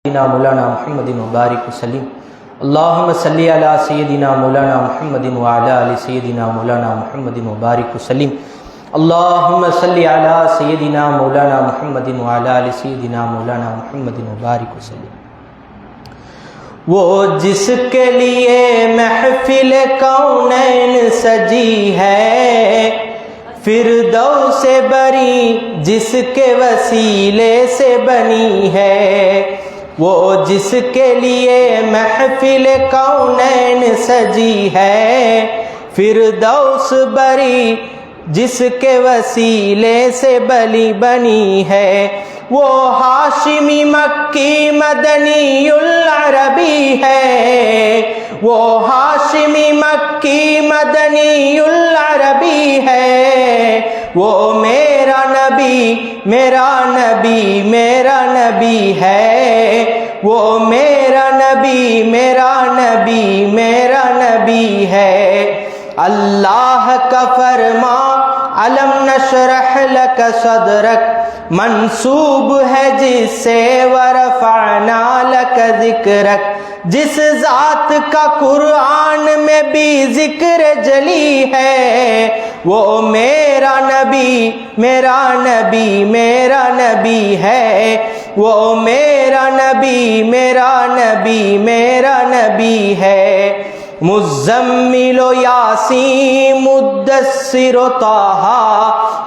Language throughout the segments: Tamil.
मौलाना मुहम्मद मुबारक वसल्लम अल्लाहुम्मा सल्ली अला सय्यदिना मौलाना मुहम्मद व अला आलि सय्यदिना मौलाना मुहम्मद मुबारक वसल्लम अल्लाहुम्मा सल्ली अला सय्यदिना मौलाना मुहम्मद व अला आलि सय्यदिना मौलाना मुहम्मद मुबारक वसल्लम। वो जिसके लिए महफिल कौनैन सजी है, फिरदौस से बरी जिसके वसीले से बनी है। वो जिसके लिए महफिल कौनैन सजी है, फिरदौस बरी जिसके वसीले से बनी है। वो हाशिमी मक्की मदनीउल अरबी है, वो हाशिमी मक्की मदनीउल अरबी है। वो मेरा नबी मेरा नबी मेरा नबी है, वो मेरा नबी मेरा नबी मेरा नबी है। अल्लाह का फरमा अलम नशरह लक सदरक मंसूब है जिससे वरफअना लक जिक्रक। जिस जात का कुरान में भी जिक्र जली है, वो मेरा नबी मेरा नबी मेरा नबी है। वो मेरा नबी मेरा नबी मेरा नबी है। मुज़म्मिलो यासीन मुद्दस्सिरो ताहा,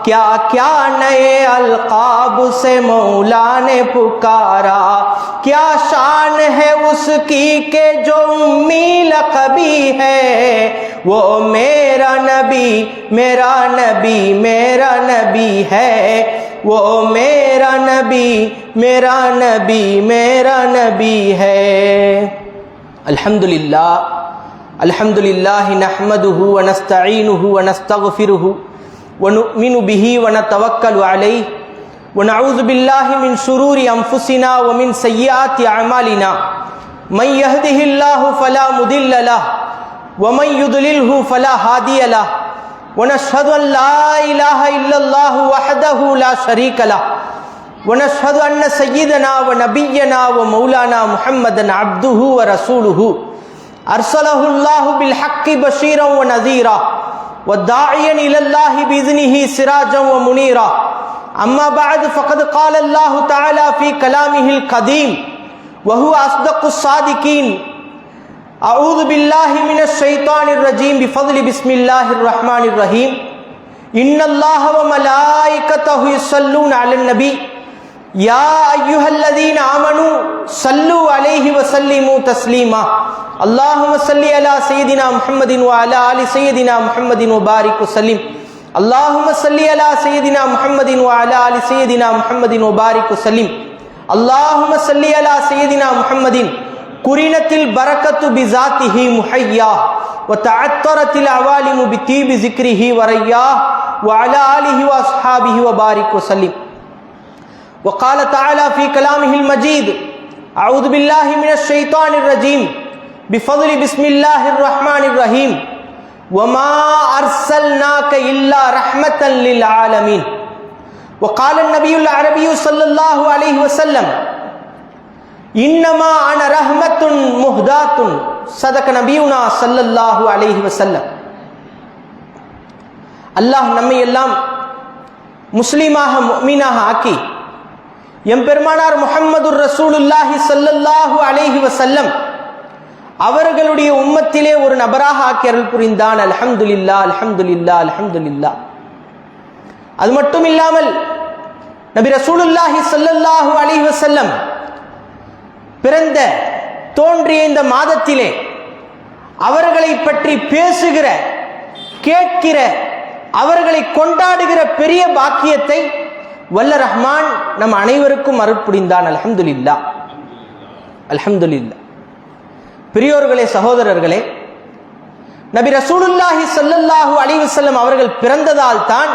क्या क्या नए अलकाब से मौला ने पुकारा। क्या शान है उसकी के जो उम्मी लक़बी है। वो मेरा नबी मेरा नबी मेरा नबी है। वो मेरा नबी मेरा नबी मेरा नबी है। अल्हम्दुलिल्लाह अल्हम्दुलिल्लाहि नहमदुहु व नस्तईनुहु व नस्तगफिरुहु व नुमिनु बिही व नतवक्कलु अलैहि व नऊज़ु बिल्लाहि मिन शुरूरि अनफुसिना व मिन सय्यिआति अअमालिना। मन यहदिहिल्लाहु फला मुदिल्ल लहु व मन युद्लिलहु फला हादिय लहु व नशहदु अन ला इलाहा इल्लल्लाहु वहदहु ला शरीक लहु व नशहदु अन्न सय्यिदना व नबिय्यना व मौलाना मुहम्मदन अब्दुहु व रसूलुहु अरसलहुल्लाहु बिलहक्कि बशीरन व नज़ीरा व दाइयन इलल्लाहि बिइज़्निहि सिराजन व मुनीरा। अम्मा बअद फ़क़द क़ाल अल्लाहु तआला फ़ी कलामिहिल क़दीम व हुवा अस्दक़ुस सादिक़ीन। अऊज़ु बिल्लाहि मिनश शैतानिर रजीम बिफ़ज़्लि बिस्मिल्लाहिर रहमानिर रहीम। इन्नल्लाह व मलाइकतहु युसल्लूना अलन नबी या अय्युहल्लज़ीना आमनू सल्लु अलैहि व सल्लिमू तस्लीमा। अल्लाहुम्मा सल्लि अला सय्यिदिना मुहम्मदिन व अला आलि सय्यिदिना मुहम्मदिन व बारिक वसल्लिम। अल्लाहुम्मा सल्लि अला सय्यिदिना मुहम्मदिन व अला आलि सय्यिदिना मुहम्मदिन व बारिक वसल्लिम। अल्लाहुम्मा सल्लि अला सय्यिदिना मुहम्मदिन कुरिनतिल बरकतु बिज़ातिही मुहय्या व तअत्तरतिल अवालिमु बितीबि ज़िक्रिही व रय्या व अला आलिहि व अस्हाबिहि व बारिक वसल्लिम। वक़ाल तआला फ़ी कलामिहिल मजीद अऊज़ु बिल्लाहि मिनश शैतानिर रजीम बिफ़ज़्लि बिस्मिल्लाहिर रहमानिर रहीम। वमा अर्सलनाक इल्ला रहमतन लिल आलमीन। वक़ाल नबियुल अरबिय्यु सल्लल्लाहु अलैहि वसल्लम इन्नमा अना रहमतुन मुहदातुन। सदक नबियुना सल्लल्लाहु अलैहि वसल्लम। அல்லாஹ் நம்மை எல்லாம் முஸ்லிமாக முஃமினாக ஆக்கி எம்பெருமானார் முஹம்மதுர் ரசூலுல்லாஹி ஸல்லல்லாஹு அலைஹி வஸல்லம் அவர்களுடைய உம்மத்திலே ஒரு நபராக ஆக்கி அருள் புரிந்தான். அல்ஹம்துலில்லாஹ் அல்ஹம்துலில்லாஹ் அல்ஹம்துலில்லாஹ். அது மட்டும் இல்லாமல் நபி ரசூலுல்லாஹி ஸல்லல்லாஹு அலைஹி வஸல்லம் பிறந்த தோன்றிய இந்த மாதத்திலே அவர்களை பற்றி பேசுகிற கேட்கிற அவர்களை கொண்டாடுகிற பெரிய பாக்கியத்தை வல்ல ரஹ்மான் நம் அனைவருக்கும் அருள் புரிந்தான். அல்ஹம்துலில்லாஹ் அல்ஹம்துலில்லாஹ். பெரியோர்களே, சகோதரர்களே, நபி ரசூலுல்லாஹி ஸல்லல்லாஹு அலைஹி வஸல்லம் அவர்கள் பிறந்ததால் தான்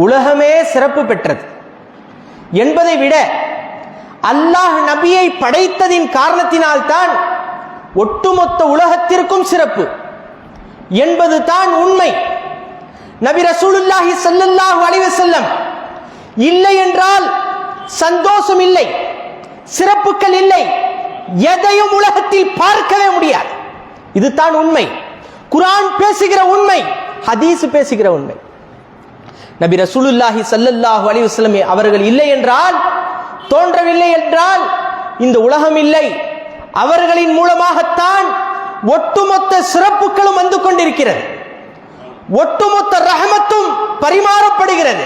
உலகமே சிறப்பு பெற்றது என்பதை விட அல்லாஹ் நபியை படைத்ததின் காரணத்தினால் தான் ஒட்டுமொத்த உலகத்திற்கும் சிறப்பு என்பது தான் உண்மை. நபி ரசூலுல்லாஹி ஸல்லல்லாஹு அலைஹி வஸல்லம் இல்லை என்றால் சந்தோஷம் இல்லை, சிறப்புகள் இல்லை, எதையும் உலகத்தில் பார்க்கவே முடியாது. இதுதான் உண்மை. குர்ஆன் பேசுகிற உண்மை, ஹதீஸ் பேசுகிற உண்மை. நபி ரசூலுல்லாஹி ஸல்லல்லாஹு அலைஹி வஸல்லம் அவர்கள் இல்லை என்றால், தோன்றவில்லை என்றால் இந்த உலகம் இல்லை. அவர்களின் மூலமாகத்தான் ஒட்டுமொத்த சிறப்புகளும் வந்து கொண்டிருக்கிறது, ஒட்டுமொத்த ரஹமத்தும் பரிமாறப்படுகிறது,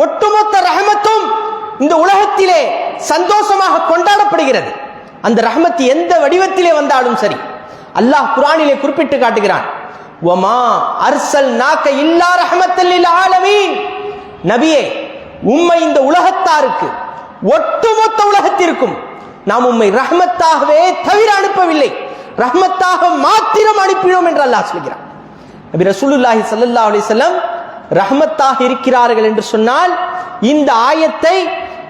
ஒட்டுமொத்த ரஹமத்தும் இந்த உலகத்திலே சந்தோஷமாக கொண்டாடப்படுகிறது. அந்த ரஹமத் எந்த வடிவத்திலே வந்தாலும் சரி, அல்லாஹ் குர்ஆனிலே குறிப்பிட்டு காட்டுகிறான், வமா அர்சல்நாக இல்லா ரஹமத்தல் லில் ஆலமீன். நபியே, உம்மை இந்த உலகத்தாருக்கு, ஒட்டுமொத்த உலகத்திற்கும் நாம் உம்மை ரஹமத்தாகவே தவிர அனுப்பவில்லை, ரஹமத்தாக மாத்திரம் அனுப்பினோம் என்று அல்லாஹ் சொல்கிறான். நபி ரசூலுல்லாஹி ஸல்லல்லாஹு அலைஹி வஸல்லம் ரஹமத்தாக இருக்கிறார்கள் என்று சொன்னால் இந்த ஆயத்தை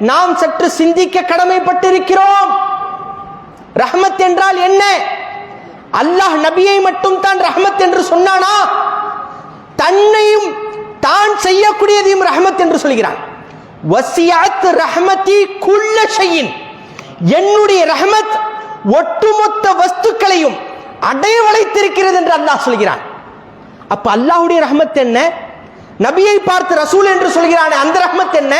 நாம் சற்று சிந்திக்க கடமைப்பட்டிருக்கிறோம். ரஹமத் என்றால் என்ன? அல்லாஹ் நபியை மட்டும் தான் ரஹமத் என்று சொன்னானா? தன்னையும் தான் செய்யக்கூடியதையும் ரஹமத் என்று சொல்கிறான். வசியத் ரஹமதி குல்ல ஷைஇன், என்னுடைய ரஹமத் ஒட்டுமொத்த வஸ்துக்களையும் அடைய வளைத்திருக்கிறது என்று அல்லாஹ் சொல்கிறான். அப்ப அல்லாஹ்வுடைய ரஹமத் என்ன? நபியை பார்த்து ரசூல் என்று சொல்கிறானே அந்த ரஹமத் என்ன?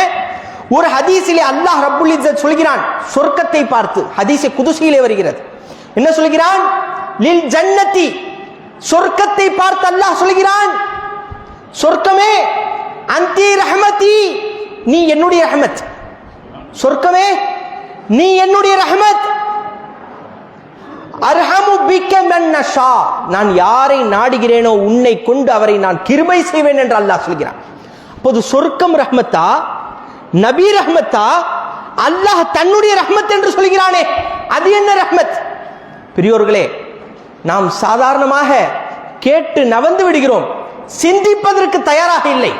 ஒரு ஹதீஸிலே அல்லாஹ் ரப்புல் இஸ்ஸத் சொல்கிறான் சொர்க்கத்தை பார்த்து, ஹதீஸே குதுசியிலே வருகிறது. என்ன சொல்கிறான்? லில் ஜன்னதி, சொர்க்கத்தை பார்த்து அல்லாஹ் சொல்கிறான், சொர்க்கமே அன்தி ரஹமதி, நீ என்னுடைய ரஹமத். சொர்க்கமே நீ என்னுடைய ரஹமத். அர்ஹமு பிக்க மன் நஷா, நான் யாரை நாடுகிறேனோ உன்னை கொண்டு அவரை நான் கிருபை செய்வேன் என்று அல்லாஹ் சொல்கிறான். அப்போது சொர்க்கம் ரஹமத்தா, நபி ரஹமத்தா, அல்லாஹ் தன்னுடைய ரஹமத் என்று சொல்கிறானே அது என்ன ரஹமத்? பெரியோர்களே, நாம் சாதாரணமாக கேட்டு நவந்து விடுகிறோம், சிந்திப்பதற்கு தயாராக இல்லை.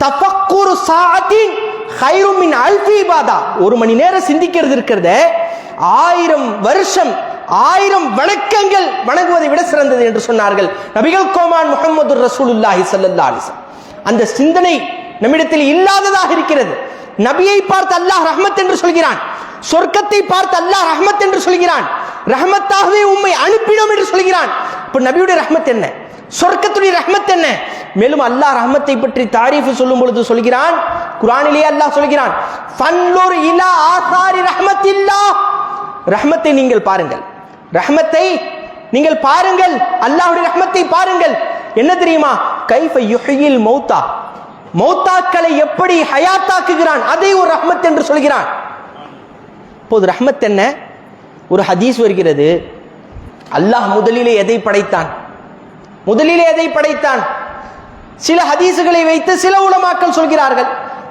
தஃபக்குரு சாஅத்தின் கைரும் மின் அல்ஃபி இபாதா, ஒரு மணி நேரம் சிந்திக்கிறது இருக்கிறது 1000 வருஷம் 1000 வணக்கங்கள் வணங்குவதை விட சிறந்தது என்று சொன்னார்கள் நபிகள் கோமான் முஹம்மது ரசூலுல்லாஹி ஸல்லல்லாஹு அலைஹி வஸல்லம். அந்த சிந்தனை நம்மிடத்தில் இல்லாததாக இருக்கிறது. நபியை பார்த்து அல்லாஹ் ரஹ்மத் என்று சொல்கிறான், சொர்க்கத்தை பார்த்து அல்லாஹ் ரஹ்மத் என்று சொல்கிறான், ரஹ்மத்தாகவே உம்மை அனுப்பினோம் என்று சொல்கிறான். இப்ப நபியுடைய ரஹ்மத் என்ன? சொர்க்கத்துடைய ரஹ்மத் என்ன? மேலும் அல்லாஹ் ரஹ்மத்தை பற்றி தாரீஃப் சொல்லும் பொழுது சொல்கிறான், குர்ஆனிலே அல்லாஹ் சொல்கிறான், ஃபன்லுர் இலா ஆசாரி ரஹ்மத்தில்லாஹ், ரஹ்மத்தை நீங்கள் பாருங்கள், ரஹ்மத்தை நீங்கள் பாருங்கள், அல்லாஹ்வுடைய ரஹ்மத்தை பாருங்கள். என்ன தெரியுமா? கைஃப யுஹ்யில் மௌத்தா, மௌத்தாக்களை எப்படி ஹயாத்தாக்குகிறான், அதை ஒரு ரஹ்மத் என்று சொல்கிறான். இப்போது ரஹ்மத் என்ன? ஒரு ஹதீஸ் வருகிறது, அல்லாஹ் முதலிலே எதை படைத்தான்? முதலிலே எதை படைத்தான்? சில ஹதீசுகளை வைத்து சில உலமாக்கள் சொல்கிறார்கள்,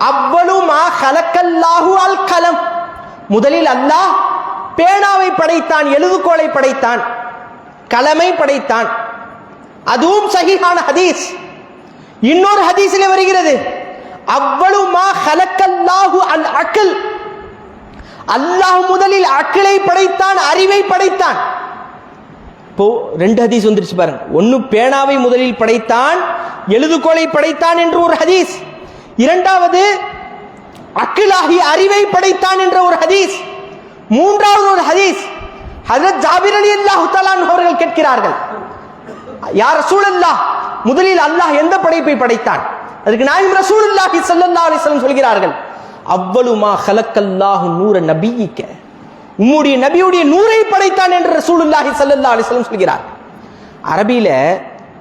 அவ்வளு மா ஹலக்கல்லாஹு அல் கலம், முதலில் அல்லாஹ் பேனாவை படைத்தான், எழுதுகோலை படைத்தான், கலமை படைத்தான். அதுவும் சஹீஹான ஹதீஸ். இன்னொரு ஹதீஸிலே வருகிறது, அவ்வளு மா ஹலக்கல்லாஹு அல் அக்ல், அல்லாஹ் முதலில் அக்லை படைத்தான், அறிவை படைத்தான். இப்போ 2 ஹதீஸ் வந்துருச்சு பாருங்க. ஒன்னு பேனாவை முதலில் படைத்தான், எழுதுகோலை படைத்தான் என்று ஒரு ஹதீஸ். இரண்டாவது அக்லாகி அறிவை படைத்தான் என்ற ஒரு ஹதீஸ். மூன்றாவது ஒரு ஹதீஸ், ஹஜ்ரத் ஜாபிர் ரலியல்லாஹு தஆலா அவர்கள் கேட்கிறார்கள், யா ரசூலல்லாஹ், முதலில் அல்லாஹ் எந்த படைப்பை படைத்தான்? அதுக்கு நாயகம் ரசூலுல்லாஹி ஸல்லல்லாஹு அலைஹி வஸல்லம் சொல்கிறார்கள், அவ்வளு மா ஹலக்கல்லாஹு நூர நபியிக்க, உம்முடைய நபியுடைய நூரை படைத்தான் என்று ரசூலுல்லாஹி ஸல்லல்லாஹு அலைஹி வஸல்லம் சொல்கிறார். அரபியில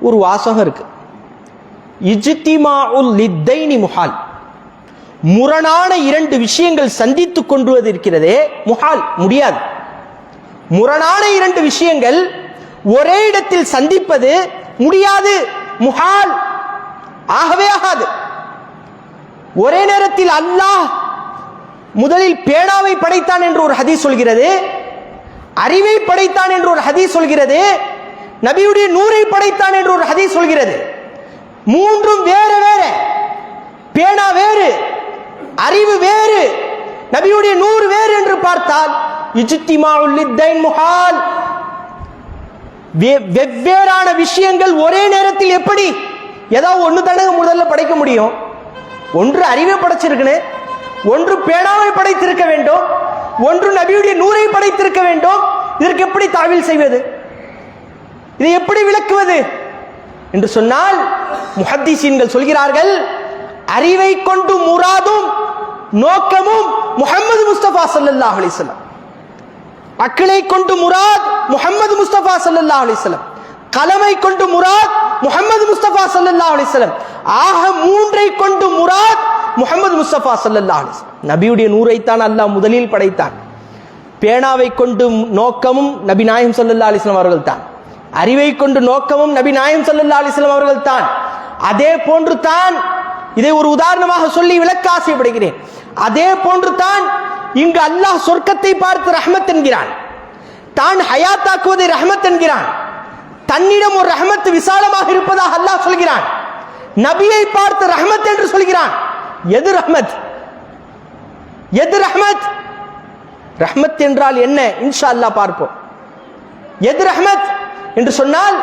ஒரு வாசகம் இருக்கு, இஜ்திமாஉல் லித்தைனி முஹால், முரணான 2 விஷயங்கள் சந்தித்துக் கொண்டுவது இருக்கிறதே முஹால், முடியாது. முரணான 2 விஷயங்கள் ஒரே இடத்தில் சந்திப்பது முடியாது, முஹால், ஆகவே ஆகாது. ஒரே நேரத்தில் அல்லாஹ் முதலில் பேனாவை படைத்தான் என்று ஒரு ஹதீஸ் சொல்கிறது, அறிவை படைத்தான் என்று ஒரு ஹதீஸ் சொல்கிறது, நபியுடைய நூரை படைத்தான் என்று ஒரு ஹதீஸ் சொல்கிறது. மூன்றும் வேறு வேறு, பேனா வேறு, அறிவு வேறு, நபியுடைய நூறு வேறு என்று பார்த்தால் இஜ்திமாஉல் லித்தைன் முஹால், வெவ்வேறான விஷயங்கள் ஒரே நேரத்தில் எப்படி ஏதாவது ஒன்று தானே முதல்ல படைக்க முடியும்? ஒன்று அறிவை படைச்சிருக்கணும், ஒன்று பேனாவை படைத்திருக்க வேண்டும், ஒன்று நபியுடைய நூரை படைத்திருக்க வேண்டும். இதற்கு எப்படி தாவீல் செய்வது, இதை எப்படி விளக்குவது என்று சொன்னால் முஹத்திஸீன்கள் சொல்கிறார்கள், அறிவை கொண்டு முராதும் நோக்கமும் முஹம்மது முஸ்தபா ஸல்லல்லாஹு அலைஹி வஸல்லம். அக்லை கொண்டு முராத் முஹம்மது முஸ்தபா ஸல்லல்லாஹு அலைஹி வஸல்லம், கலமை கொண்டு முராத் முஹம்மது முஸ்தபா ஸல்லல்லாஹு அலைஹி வஸல்லம், ஆக மூன்றை கொண்டு முராத் முஹம்மது முஸ்தபா ஸல்லல்லாஹு அலைஹி வஸல்லம். நபியுடைய நூரைத்தான் அல்லாஹ் முதலில் படைத்தான். பேனாவை கொண்டு நோக்கமும் நபி நாயகம் ஸல்லல்லாஹு அலைஹி வஸல்லம் அவர்கள் தான். அறிவை கொண்டு நோக்கமும் நபி நாயகம் ஸல்லல்லாஹு அலைஹி வஸல்லம் அவர்கள் தான். அதே போன்று தான், இதை ஒரு உதாரணமாக சொல்லி விளக்க ஆசைப்படுகிறேன், அதே போன்று தான் இங்கு அல்லாஹ் சொர்க்கத்தை பார்த்து ரஹ்மத் என்கிறான், தான் ஹயாத்தாக்குவதை ரஹ்மத் என்கிறான், தன்னிடம் ஒரு ரஹ்மத் விசாலமாக இருப்பதாக அல்லாஹ் சொல்கிறான், நபியை பார்த்து ரஹ்மத் என்று சொல்கிறான். எது ரஹ்மத், எது ரஹ்மத்? ரஹ்மத் என்றால் என்ன இன்ஷா அல்லாஹ் பார்ப்போம். எது ரஹ்மத் என்று சொன்னால்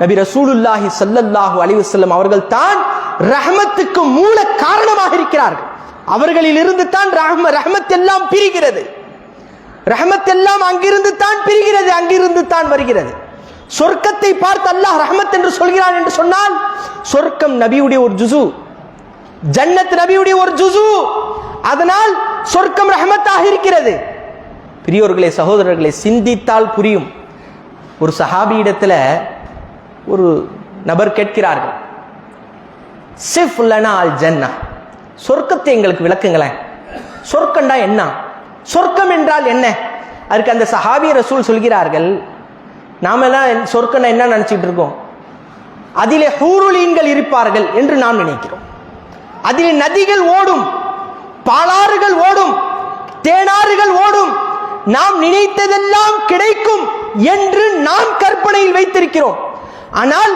நபி ரசூலுல்லாஹி ஸல்லல்லாஹு அலைஹி வஸல்லம் அவர்கள் தான் ரஹ்மத்துக்கு மூல காரணமாக இருக்கிறார்கள். அவர்களில் இருந்து தான் ரஹ்மத் எல்லாம் பிரிகிறது. ரஹ்மத் எல்லாம் அங்கிருந்து தான் பிரிகிறது, அங்கிருந்து தான் வருகிறது. சொர்க்கத்தை பார்த்து அல்லாஹ் ரஹ்மத் என்று சொல்கிறான் என்று சொன்னால் சொர்க்கம் நபியுடைய ஒரு ஜுசு, ஜன்னத் நபியுடைய ஒரு ஜுசு, அதனால் சொர்க்கம் ரஹ்மத்தாக இருக்கிறது. பெரியோர்களே, சகோதரர்களே, சிந்தித்தால் புரியும். ஒரு சஹாபியிடத்துல ஒரு நபர் கேட்கிறார்கள், சிஃப் லனா அல் ஜன்னா, சொர்க்கத்தை எங்களுக்கு விளக்குங்களேன், சொர்க்கம்டா என்ன, சொர்க்கம் என்றால் என்ன? அதுக்கு அந்த சஹாபி ரசூல் சொல்கிறார்கள், நாம எல்லாம் சொர்க்கம் என்ன நினைச்சிட்டு இருக்கோம், அதிலே ஹூருலீன்கள் இருப்பார்கள் என்று நாம் நினைக்கிறோம். அதிலே நதிகள் ஓடும், பாலாறுகள் ஓடும், தேனாறுகள் ஓடும், நாம் நினைத்ததெல்லாம் கிடைக்கும் என்று நாம் கற்பனையில் வைத்திருக்கிறோம். ஆனால்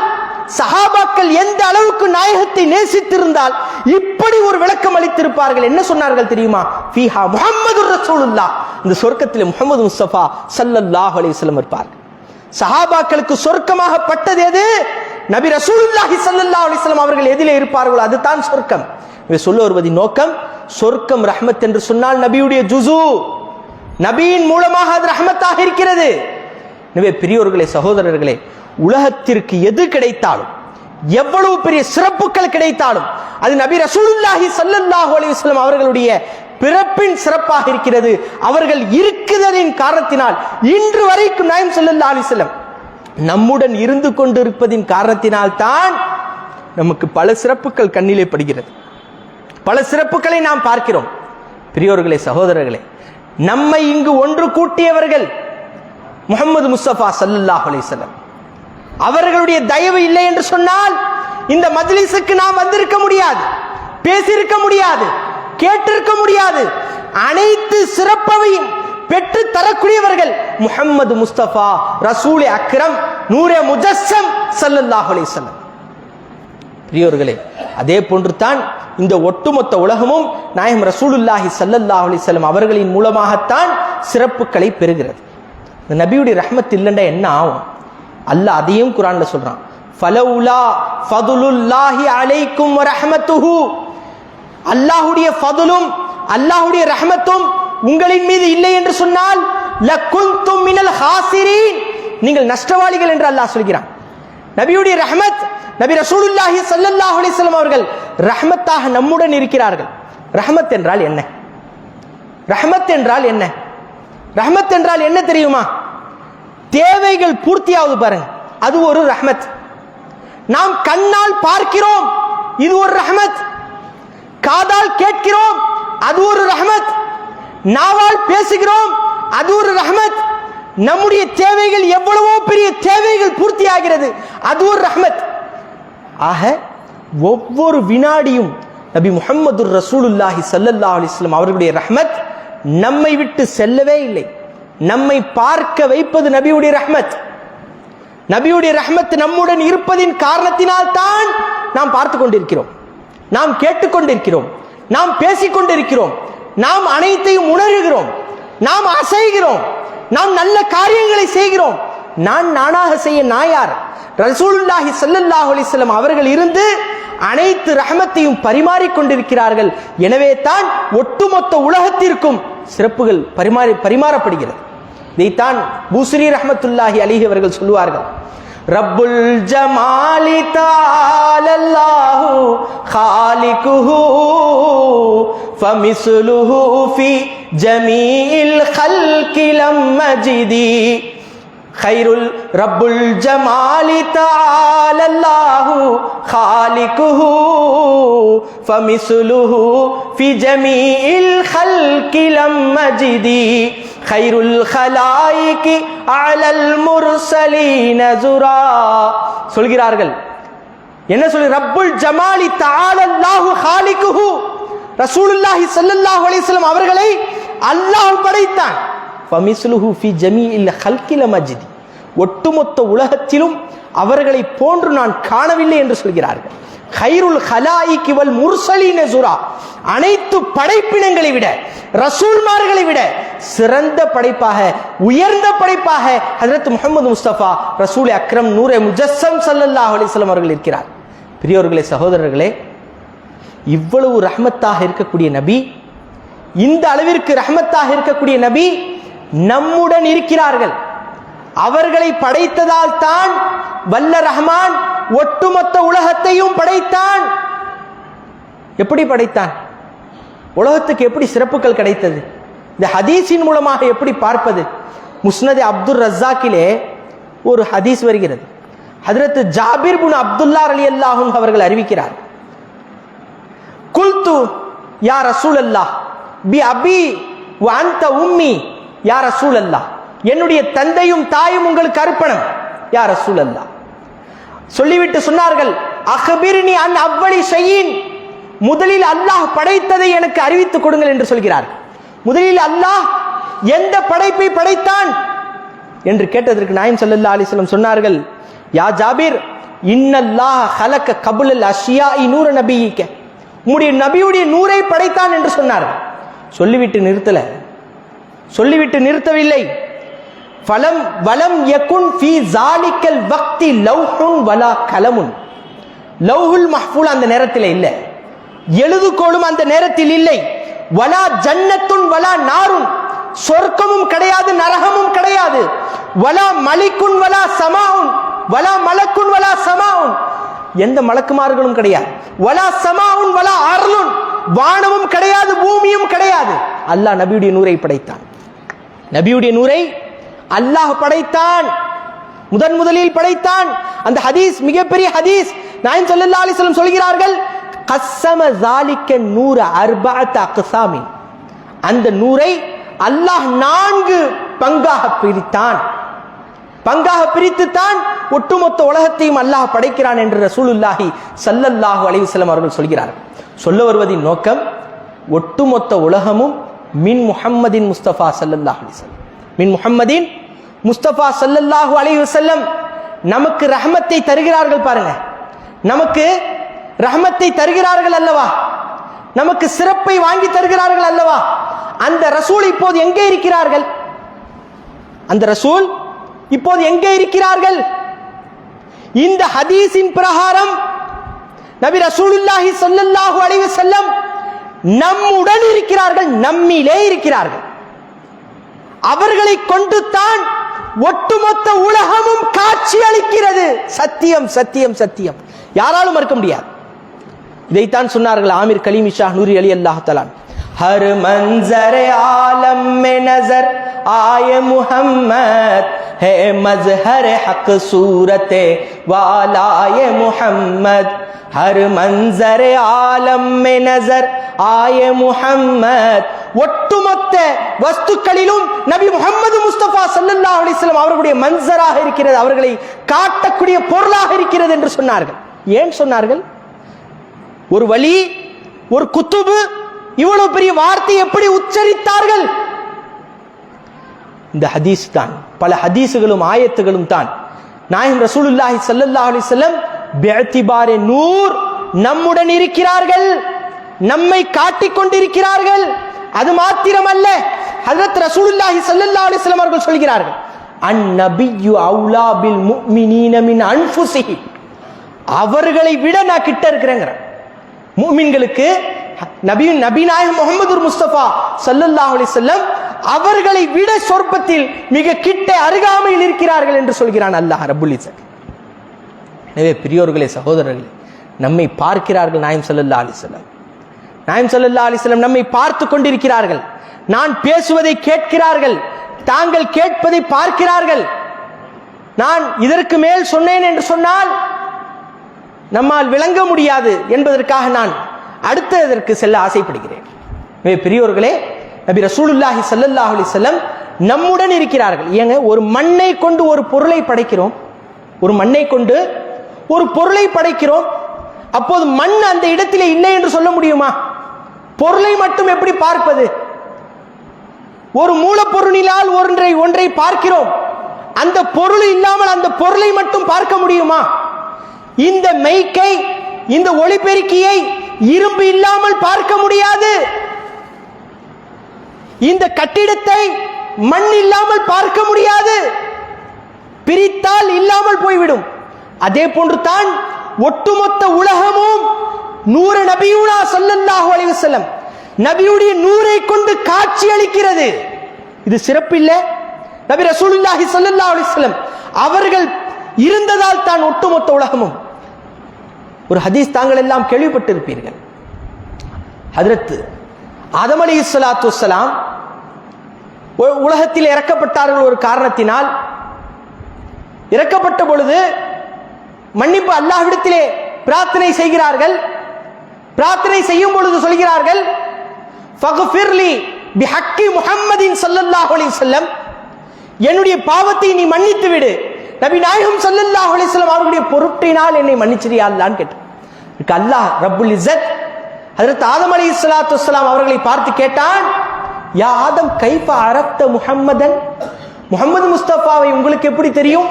சஹாபாக்கள் எந்த அளவுக்கு நாயகத்தை நேசித்திருந்தால் இப்படி ஒரு விளக்கம் அளித்திருப்பார்கள். என்ன சொன்னார்கள் தெரியுமா? ஃபீஹா முஹம்மதுர் ரசூலுல்லாஹ், இந்த சொர்க்கத்தில் முஹம்மது முஸ்தபா ஸல்லல்லாஹு அலைஹி வஸல்லம் இருப்பார்கள். சஹாபாக்களுக்கு சொர்க்கமாக பட்டது எது? நபி ரசூலுல்லாஹி ஸல்லல்லாஹு அலைஹி வஸல்லம் அவர்கள் எதிலே இருப்பார்களோ அதுதான் சொர்க்கம். இவை சொல்ல வருவதின் நோக்கம், சொர்க்கம் ரஹ்மத் என்று சொன்னால் நபியுடைய ஜுசு, நபியின் மூலமாக அது ரஹ்மத்தாக இருக்கிறது. எனவே பெரியோர்களே, சகோதரர்களே, உலகத்திற்கு எது கிடைத்தாலும், எவ்வளவு பெரிய சிறப்புகள் கிடைத்தாலும் அது நபி ரசூலுல்லாஹி ஸல்லல்லாஹு அலைஹி வஸல்லம் அவர்களுடைய பிறப்பின் சிறப்பாக இருக்கிறது. அவர்கள் இருக்குதலின் காரணத்தினால் இன்று வரைக்கும் நாயகம் ஸல்லல்லாஹு அலைஹி வஸல்லம் நம்முடன் இருந்து கொண்டிருப்பதின் காரணத்தினால் தான் நமக்கு பல சிறப்புகள் கண்ணிலே படுகிறது, பல சிறப்புகளை நாம் பார்க்கிறோம். பெரியோர்களே, சகோதரர்களே, நம்மை இங்கு ஒன்று கூட்டியவர்கள் முஹம்மது முஸ்தபா ஸல்லல்லாஹு அலைஹி வஸல்லம். அவர்களுடைய தயவு இல்லை என்று சொன்னால் இந்த மஜ்லிஸுக்கு நாம் வந்திருக்க முடியாது, பேசியிருக்க முடியாது, கேட்டிருக்க முடியாது. அனைத்து சிறப்பையும் பெற்று தரக்கூடியவர்கள் முஹம்மது முஸ்தபா ரசூலே அக்ரம் நூரே முஜஸ்ஸம் ஸல்லல்லாஹு அலைஹி வஸல்லம். பிரியோர்களே, அதே போன்று தான் இந்த ஒட்டுமொத்த உலகமும் நாயகம் ரசூலுல்லாஹி ஸல்லல்லாஹு அலைஹி வஸல்லம் அவர்களின் மூலமாகத்தான் சிறப்புகளை பெறுகிறது. இந்த நபியுடைய ரஹ்மத் இல்லைன்னா என்ன ஆகும்? அல்லாஹ் அதையும் குர்ஆன்ல சொல்றான், ஃபலௌலா ஃபதுலுல்லாஹி அலைக்கும் வ ரஹ்மத்துஹு, அல்லாஹ்வுடைய ஃபதுலும் அல்லாஹ்வுடைய ரஹ்மத்தும் உங்களின் மீது இல்லை என்று சொன்னால் லகுன்தும் மினல் ஹாசிரீன், நீங்கள் நஷ்டவாளிகள் என்று அல்லாஹ் சொல்கிறான். நபியுடைய ரஹ்மத், நபி ரசூலுல்லாஹி ஸல்லல்லாஹு அலைஹி வஸல்லம் அவர்கள் ரஹ்மத்தாக நம்முடன் இருக்கிறார்கள். ரஹ்மத் என்றால் என்ன? ரஹ்மத் என்றால் என்ன? ரஹ்மத் என்றால் என்ன தெரியுமா? தேவைகள் பூர்த்தியாவது பாருங்க, அது ஒரு ரஹ்மத். நாம் கண்ணால் பார்க்கிறோம், இது ஒரு ரஹ்மத். காதால் கேட்கிறோம், அது ஒரு ரஹ்மத். நாவால் பேசுகிறோம், அது ஒரு ரஹ்மத். நம்முடைய தேவைகள் எவ்வளவோ பெரிய தேவைகள் பூர்த்தியாகிறது, அது ஒரு ரஹ்மத். ஆக ஒவ்வொரு வினாடியும் நபி முஹம்மது ரசூலுல்லாஹி ஸல்லல்லாஹு அலைஹி வஸல்லம் அவர்களுடைய ரஹ்மத் நம்மை விட்டு செல்லவே இல்லை. நம்மை பார்க்க வைப்பது நபியுடைய ரஹ்மத். நபியுடைய ரஹ்மத் நம்முடன் இருப்பதின் காரணத்தினால் தான் நாம் பார்த்து கொண்டிருக்கிறோம், நாம் கேட்டுக்கொண்டிருக்கிறோம், நாம் பேசிக்கொண்டிருக்கிறோம், நாம் அனைத்தையும் உணர்கிறோம், நாம் அசைகிறோம், நாம் நல்ல காரியங்களை செய்கிறோம். நானாக செய்ய நாயார்? ரசூலுல்லாஹி ஸல்லல்லாஹு அலைஹி வஸல்லம் அவர்கள் இருந்து அனைத்து ரஹ்மத்தையும் பரிமாறிக்கொண்டிருக்கிறார்கள். எனவே தான் ஒட்டுமொத்த உலகத்திற்கும் சிறப்புகள் பரிமாறப்படுகிறது. இதைத்தான் பூஸ்ரி ரஹ்மத்துல்லாஹி அலைஹி அவர்கள் சொல்லுவார்கள், ரப்புல் ஜமாலி தஆலல்லாஹு காலிகுஹு ஃபமிஸ்லுஹு ஃபி ஜமீஇல் கல்கி லம் Majidi. خيرul rabbul jamali ta'alallahu khaliquhu famisluhu fi jami'il khalqi lam majidi khairul khalaiqi alal mursalin zura. சொல்கிறார்கள், என்ன சொல்லி? ரப்புல் ஜமாலி தஆலல்லாஹு khaliquhu, ரசூலுல்லாஹி ஸல்லல்லாஹு அலைஹி வஸல்லம் அவர்களை அல்லாஹ் படைத்தான். ஃபமிஸ்லுஹு ஃபி ஜமீஇல் கல்கி லம் மஜிதி, ஒட்டுமொத்த உலகத்திலும் அவர்களை போன்று நான் காணவில்லை என்று சொல்கிறார்கள். கைருல் ஹலாயிகி வல் முர்சலீன ஸுரா, அனைத்து படைப்பினங்களை விட, ரசூல்மார்களை விட சிறந்த படைப்பாக, உயர்ந்த படைப்பாக ஹஜ்ரத் முஹம்மது முஸ்தபா ரசூல் அக்ரம் நூரே முஜஸ்ஸம் ஸல்லல்லாஹு அலைஹி வஸல்லம் அவர்கள் இருக்கிறார். பெரியோர்களே, சகோதரர்களே, இவ்வளவு ரஹ்மத்தாக இருக்கக்கூடிய நபி, இந்த அளவிற்கு ரஹ்மத்தாக இருக்கக்கூடிய நபி நம்முடன் இருக்கிறார்கள். அவர்களை படைத்ததால் தான் வல்ல ரஹ்மான் ஒட்டுமொத்த உலகத்தையும் படைத்தான். எப்படி படைத்தான்? உலகத்துக்கு எப்படி சிறப்புகள் கிடைத்தது? இந்த ஹதீஸின் மூலமாக எப்படி பார்ப்பது? முஸ்னத் அப்துல் ரஸாக்கிலே ஒரு ஹதீஸ் வருகிறது. ஹஜ்ரத் ஜாபிர் பின் அப்துல்லா ரலியல்லாஹு அன்ஹு அவர்கள் அறிவிக்கிறார், குல்து யா ரசூலல்லாஹ் பி அபி வ அன்த உம்மி யா ரசூலல்லாஹ், என்னுடைய தந்தையும் தாயும் உங்களுக்கு அர்ப்பணம் யா ரசூலல்லாஹ். சொல்லிவிட்டு சொன்னார்கள், அக்பிர்னி அன் அவ்வளி ஷையின், முதலில் அல்லாஹ் படைத்ததை எனக்கு அறிவித்துக் கொடுங்கள் என்று சொல்கிறார். முதலில் அல்லாஹ் எந்த படைப்பை படைத்தான் என்று கேட்டதற்கு நாயகம் ஸல்லல்லாஹு அலைஹி வஸல்லம் சொன்னார்கள், யா ஜாபிர், இன்னல்லாஹ் ஹலக கபுலல் அஷ்யாஇ நூர நபியிக, உம்முடைய நபியுடைய நூரை படைத்தான் என்று சொன்னார்கள். சொல்லிவிட்டு நிறுத்தவில்லை. ஃபலம் வலம் யகுன் ஃபீ ஸாலிகல் வக்தி லவ்ஹுன் வலா கலமுன், லவ்ஹுல் மஹ்ஃபூல் அந்த நேரத்தில் இல்லை, எழுதுகோலும் அந்த நேரத்தில் இல்லை. வலா ஜன்னத்துன் வலா நாருன், சொர்க்கமும் கிடையாது நரகமும் கிடையாது. வலா மலிக்குன் வலா சமாஉன், வலா மலக்குன் வலா சமாஉன், எந்த மலக்குமார்களும் கிடையாது. வலா சமாஉன் வலா அர்லுன், வானமும் கிடையாது பூமியும் கிடையாது. அல்லாஹ் நபியுடைய நூரை படைத்தான். நபியுடைய நூரை அல்லாஹ் படைத்தான், முதலில் படைத்தான். அந்த ஹதீஸ் மிகப்பெரிய ஹதீஸ். நாயகம் ஸல்லல்லாஹு அலைஹி வஸல்லம் சொல்கிறார்கள், கஸ்ஸம ஸாலிக நூர அர்பஅத அக்ஸாமின், அந்த நூரை அல்லாஹ் 4 பங்காக பிரித்துத்தான் ஒட்டுமொத்த உலகத்தையும் அல்லாஹ் படைக்கிறான் என்று ரசூலுல்லாஹி ஸல்லல்லாஹு அலைஹி வஸல்லம் அவர்கள் சொல்கிறார்கள். சொல்ல வருவதின் நோக்கம், ஒட்டுமொத்த உலகமும் மின் முஹம்மதின் முஸ்தபா ஸல்லல்லாஹு அலைஹி வஸல்லம், மின் முஹம்மதின் முஸ்தபா ஸல்லல்லாஹு அலைஹி வஸல்லம் நமக்கு ரஹ்மத்தை தருகிறார்கள். பாருங்க, நமக்கு ரஹ்மத்தை தருகிறார்கள் அல்லவா, நமக்கு சிறப்பை வாங்கி தருகிறார்கள் அல்லவா. அந்த ரசூல் இப்போது எங்கே இருக்கிறார்கள்? அந்த ரசூல் இப்போது எங்கே இருக்கிறார்கள்? இந்த ஹதீஸின் பிரகாரம் நபி ரசூலுல்லாஹி ஸல்லல்லாஹு அலைஹி வஸல்லம் நம்முடன் இருக்கிறார்கள், நம்மிலே இருக்கிறார்கள். அவர்களை கொண்டு தான் ஒட்டுமொத்த உலகமும் காட்சி அளிக்கிறது. சத்தியம் சத்தியம் சத்தியம், யாராலும் மறுக்க முடியாது. இதைத்தான் சொன்னார்கள் ஆமீர் கலீம் ஷா நூரி அலி அல்லாஹ் தஆலா, हर मंजर आलम में नजर आए मुहम्मद है मजहर हक सूरत वालाए मुहम्मद, हर मंजर आलम में नजर आए मुहम्मद. ஒட்டுமொத்த வஸ்துக்களிலும் நபி முஹம்மது முஸ்தபா ஸல்லல்லாஹு அலைஹி வஸல்லம் அவர்களுடைய மன்சராக இருக்கிறது, அவர்களை காட்டக்கூடிய பொருளாக இருக்கிறது என்று சொன்னார்கள். ஏன் சொன்னார்கள்? ஒரு வலி, ஒரு குத்துபு இவ்வளவு பெரிய வார்த்தை எப்படி உச்சரித்தார்கள்? இந்த ஹதீஸ் தான், பல ஹதீசுகளும் ஆயத்துகளும் தான். நாயகம் ரசூலுல்லாஹி ஸல்லல்லாஹு அலைஹி வஸல்லம் பிஇத்திபாரே நூர் நம்முடன் இருக்கிறார்கள், நம்மை காட்டிக் கொண்டிருக்கிறார்கள். அது மாத்திரமல்ல, ஹஜ்ரத் ரசூலுல்லாஹி ஸல்லல்லாஹு அலைஹி வஸல்லம் அவர்கள் சொல்கிறார்கள், அன்-நபிய்யு அவுலா பில் முஃமினீன மின் அன்ஃபுஸிஹிம், அவர்களை விட நான் கிட்ட இருக்கிறேங்கற. முஃமின்களுக்கு நபிநாயகம் முஹம்மது முஸ்தபா ஸல்லல்லாஹு அலைஹி வஸல்லம் அவர்களை விட சொர்க்கத்தில் மிக கிட்ட அருகாமையில் இருக்கிறார்கள் என்று சொல்கிறான் அல்லாஹ் ரப்புல் இஸ்ஸத். எனவே பெரியோர்களே, சகோதரர்களே, நம்மை பார்க்கிறார்கள் நாயகம் ஸல்லல்லாஹு அலைஹி வஸல்லம். நாயகம் ஸல்லல்லாஹு அலைஹி வஸல்லம் நம்மை பார்த்து கொண்டிருக்கிறார்கள். நான் பேசுவதை கேட்கிறார்கள், தாங்கள் கேட்பதை பார்க்கிறார்கள். நான் இதற்கு மேல் சொன்னேன் என்று சொன்னால் நம்மால் விளங்க முடியாது என்பதற்காக நான் அடுத்ததற்கு செல்ல ஆசைப்படுகிறேன். பெரியோர்களே, நபி ரசூலுல்லாஹி ஸல்லல்லாஹு அலைஹி வஸல்லம் நம்முடன் இருக்கிறார்கள். ஏங்க, ஒரு மண்ணை கொண்டு ஒரு பொருளை படைக்கிறோம், ஒரு மண்ணை கொண்டு ஒரு பொருளை படைக்கிறோம். அப்போது மண் அந்த இடத்திலே இல்லை என்று சொல்ல முடியுமா? பொருளை மட்டும் எப்படி பார்ப்பது? ஒரு மூலப்பொருளினால் ஒன்றை பார்க்கிறோம், அந்த பொருள் இல்லாமல் அந்த பொருளை மட்டும் பார்க்க முடியுமா? இந்த மைக்கை, இந்த ஒளிபெருக்கியை இரும்பு இல்லாமல் பார்க்க முடியாது. இந்த கட்டிடத்தை மண் இல்லாமல் பார்க்க முடியாது, பிரித்தால் இல்லாமல் போய்விடும். அதே போன்று தான் ஒட்டுமொத்த உலகமும் நூறு நபியுனா ஸல்லல்லாஹு அலைஹி வஸல்லம் நபியுடைய நூரை கொண்டு காட்சி அளிக்கிறது. இது சிறப்பில்லை? நபி ரசூலுல்லாஹி ஸல்லல்லாஹு அலைஹி வஸல்லம் அவர்கள் இருந்ததால் தான் ஒட்டுமொத்த உலகமும். ஒரு ஹதீஸ் தாங்கள் எல்லாம் கேள்விப்பட்டிருப்பீர்கள். ஹஜ்ரத் ஆதம் அலைஹிஸ்ஸலாத்து வஸ்ஸலாம் உலகத்தில் இறக்கப்பட்டார்கள். ஒரு காரணத்தினால் இறக்கப்பட்ட பொழுது மன்னிப்பு அல்லாஹ்விடத்திலே பிரார்த்தனை செய்கிறார்கள். பிரார்த்தனை செய்யும் பொழுது சொல்கிறார்கள், ஃபக்ஃபிர்லி பிஹக்கி முஹம்மதின் ஸல்லல்லாஹு அலைஹி வஸல்லம், என்னுடைய பாவத்தை நீ மன்னித்து விடு. நபி நாயகம் ஸல்லல்லாஹு அலைஹி வஸல்லம் அவருடைய பொருட்டினால் என்னை மன்னிச்சிரியா அல்லாஹ்னு கேட்டார். அல்லாஹ் ரப்புல் இஸ்ஸத் ஹஜ்ரத் ஆதம் அலைஹிஸ்ஸலாத்து வஸ்ஸலாம் அவர்களை பார்த்து கேட்டான், யா ஆதம் கைஃப அரஃப்த முஹம்மதன், முஹம்மது முஸ்தபாவை உங்களுக்கு எப்படி தெரியும்?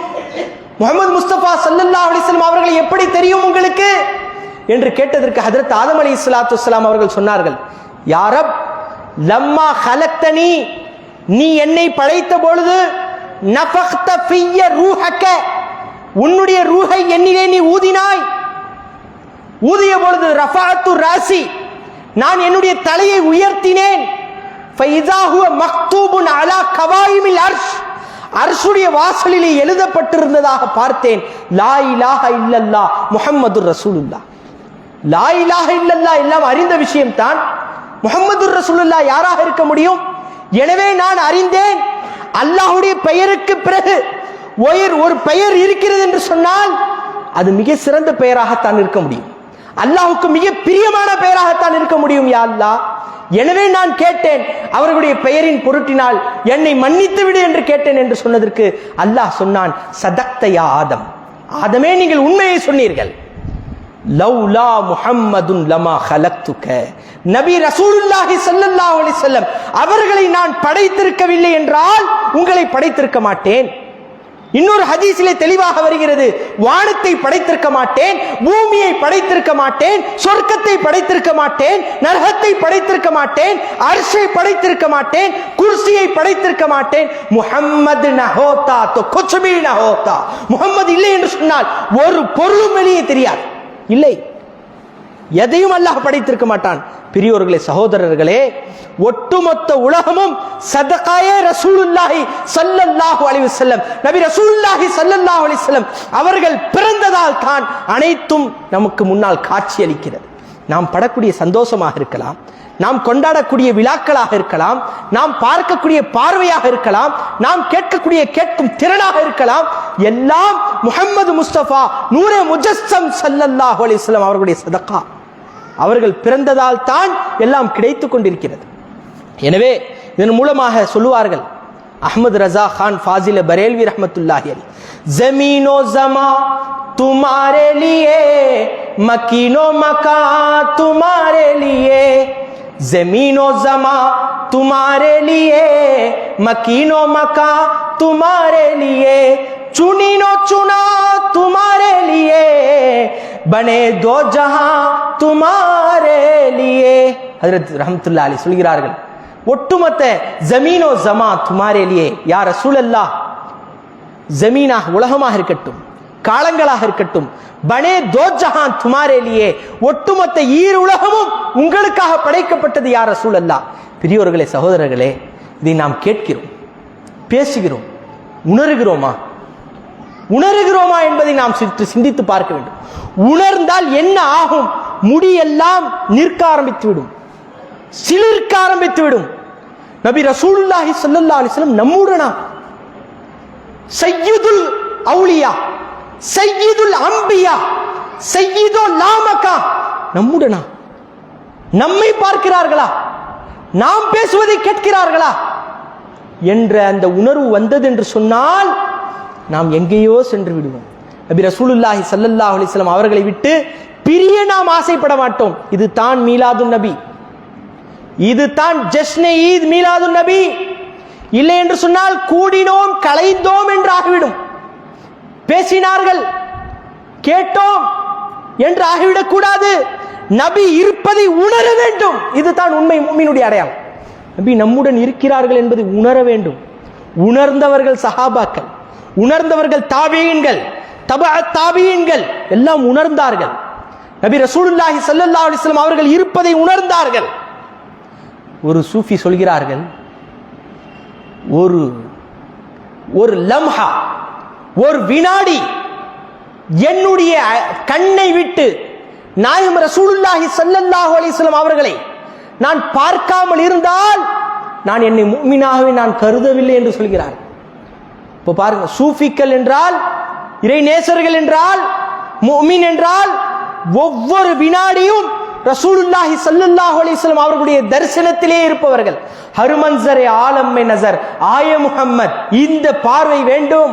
முஹம்மது முஸ்தபா ஸல்லல்லாஹு அலைஹி வஸல்லம் அவர்களை எப்படி தெரியும் உங்களுக்கு என்று கேட்டதற்கு ஹஜ்ரத் ஆதம் அலைஹிஸ்ஸலாத்து வஸ்ஸலாம் அவர்கள் சொன்னார்கள், யா ரப் லம்மா ஹலக்தனி, நீ என்னை படைத்த பொழுது நஃபக்த ஃபிய்ய ரூஹக, உன்னுடைய ரூஹை என்னிலே நீ ஊதினாய். ஊதிய பொழுது ரஃபஅத்து ராசி, நான் என்னுடைய தலையை உயர்த்தினேன். ஃபைஸா ஹுவ மக்தூபுன் அலா கவாயிமில் அர்ஷ், அர்ஷுடைய வாசலிலே எழுதப்பட்டிருந்ததாக பார்த்தேன். லா இலாஹ இல்லல்லாஹ் முஹம்மதுர் ரசூலுல்லாஹ். லா இலாஹ இல்லல்லாஹ் எல்லாம் அறிந்த விஷயம்தான். முஹம்மதுர் ரசூலுல்லாஹ் யாராக இருக்க முடியும்? எனவே நான் அறிந்தேன், அல்லாஹ்வுடைய பெயருக்கு பிறகு ஒரு பெயர் இருக்கிறது என்று சொன்னால் அது மிக சிறந்த பெயராகத்தான் இருக்க முடியும், அல்லாஹ்வுக்கு மிக பிரியமான பெயராகத்தான் இருக்க முடியும். யா அல்லாஹ், எனவே நான் கேட்டேன், அவர்களுடைய பெயரின் பொருட்டினால் என்னை மன்னித்து விடு என்று கேட்டேன் என்று சொன்னதற்கு அல்லாஹ் சொன்னான், சதக்த யா ஆதம், ஆதமே நீங்கள் உண்மையை சொன்னீர்கள். லௌலா முஹம்மதுன் லமா ஹலக்துக, நபி ரசூலுல்லாஹி ஸல்லல்லாஹு அலைஹி வஸல்லம் அவர்களை நான் படைத்திருக்கவில்லை என்றால் உங்களை படைத்திருக்க மாட்டேன். இன்னொரு ஹதீஸிலே தெளிவாக வருகிறது, வானத்தை படைத்திருக்க மாட்டேன், பூமியை படைத்திருக்க மாட்டேன், சொர்க்கத்தை படைத்திருக்க மாட்டேன், நரகத்தை படைத்திருக்க மாட்டேன், அர்ஷை படைத்திருக்க மாட்டேன், குர்சியை படைத்திருக்க மாட்டேன். முஹம்மது ந ஹோதா தோ குச் பி ந ஹோதா, முஹம்மது இல்லை என்று சொன்னால் ஒரு பொருளும் வெளியே தெரியாது. இல்லை, எதையும் அல்லாஹ் படைத்திருக்க மாட்டான். பெரியோர்களே, சகோதரர்களே, ஒட்டுமொத்த உலகமும் சதகாயே ரசூலுல்லாஹி ஸல்லல்லாஹு அலைஹி வஸல்லம், நபி ரசூலுல்லாஹி ஸல்லல்லாஹு அலைஹி வஸல்லம் அவர்கள் பிறந்ததால் தான் அனைத்தும் நமக்கு முன்னால் காட்சி அளிக்கிறது. நாம் படக்கூடிய சந்தோஷமாக இருக்கலாம், நாம் கொண்டாடக்கூடிய விழாக்களாக இருக்கலாம், நாம் பார்க்கக்கூடிய பார்வையாக இருக்கலாம், நாம் கேட்கக்கூடிய கேட்கும் திறனாக இருக்கலாம், எல்லாம் முஹம்மது முஸ்தபா நூரே முஜஸ்ஸம் ஸல்லல்லாஹு அலைஹி வஸல்லம் அவர்களுடைய சதகா. அவர்கள் பிறந்ததால் தான் எல்லாம் கிடைத்துக் கொண்டிருக்கிறது. எனவே இதன் மூலமாக சொல்லுவார்கள் அஹ்மத் ரஸா கான் ஃபாசில் பரேல்வி ரஹ்மத்துல்லாஹி அலைஹி, ज़मीनो ज़मा तुम्हारे लिए, मकीनो मकान तुम्हारे लिए, ज़मीनो ज़मा तुम्हारे लिए, मकीनो मकान तुम्हारे लिए, चुनीनो चुना तुम्हारे लिए, बने दो जहां तुम्हारे लिए. ஹஜ்ரத் ரஹ்மத்துல்லாஹி அலைஹி சொல்கிறார்கள், ஒட்டுமொத்த ज़मीनो ज़मा तुम्हारे लिए, யா ரசூலல்லாஹ், ஜமீனாக உலகமாக இருக்கட்டும், காலங்களாக இருக்கட்டும், பனே தோ ஜஹான் துமாரே லியே, ஒட்டுமொத்த ஈர் உலகமும் உங்களுக்காக படைக்கப்பட்டது யா ரசூலல்லாஹ். பெரியோர்களே, சகோதரர்களே, இதை நாம் கேட்கிறோம், பேசுகிறோம், உணர்கிறோமா என்பதை நாம் சிந்தித்து பார்க்க வேண்டும். உணர்ந்தால் என்ன ஆகும்? முடியெல்லாம் நிற்க ஆரம்பித்துவிடும், சிலிர்க்க ஆரம்பித்துவிடும். நபி ரசூலுல்லாஹி ஸல்லல்லாஹு அலைஹி வஸல்லம் நம்முடனா சய்யிதுல் அவுலியா, சய்யிதுல் அம்பியா, சய்யிதுல் லாமகா நம்முடனா. நம்மை பார்க்கிறார்களா? நாம் பேசுவதை கேட்கிறார்களா என்ற அந்த உணர்வு வந்தது என்று சொன்னால் நாம் எங்கேயோ சென்று விடுவோம். நபி ரசூலுல்லாஹி ஸல்லல்லாஹு அலைஹி வஸல்லம் அவர்களை விட்டு பிரிய நாம் ஆசைப்பட மாட்டோம். இது தான் மீலாதுன் நபி, இது தான் ஜஷ்னே ஈத் மீலாதுன் நபி. இல்லை என்று சொன்னால் கூடினோம் கலைந்தோம் என்று ஆகிவிடும். பேசினார்கள், கேட்டோம் என்று ஆகிவிடக் கூடாது. நபி இருப்பதை உணர வேண்டும். இதுதான் உண்மை முஃமினுடைய அடையாளம். நபி நம்முடன் இருக்கிறார்கள் என்பதை உணர வேண்டும். உணர்ந்தவர்கள் சஹாபாக்கள், உணர்ந்தவர்கள் தாபீன்கள், தபஅத் தாபீன்கள் எல்லாம் உணர்ந்தார்கள். நபி ரசூலுல்லாஹி ஸல்லல்லாஹு அலைஹி வஸல்லம் அவர்கள் இருப்பதை உணர்ந்தார்கள். ஒரு சூஃபி சொல்கிறார்கள், ஒரு லம்ஹா, ஒரு வினாடி என்னுடைய கண்ணை விட்டு நாயகம் ரசூலுல்லாஹி ஸல்லல்லாஹு அலைஹி வஸல்லம் அவர்களை நான் பார்க்காமல் இருந்தால் நான் என்னை முஃமினாகவே நான் கருதவில்லை என்று சொல்கிறார். இப்போ பாருங்க, சூஃபிக்கள் என்றால், இறை நேசர்கள் என்றால், முஃமின் என்றால் ஒவ்வொரு வினாடியும் ரசூலுல்லாஹி ஸல்லல்லாஹு அலைஹி வஸல்லம் அவர்களுடைய தரிசனத்திலே இருப்பவர்கள். ஹர்மன்சரே ஆலம் மே நஸர், ஆய முஹம்மத், இந்த பார்வை வேண்டும்.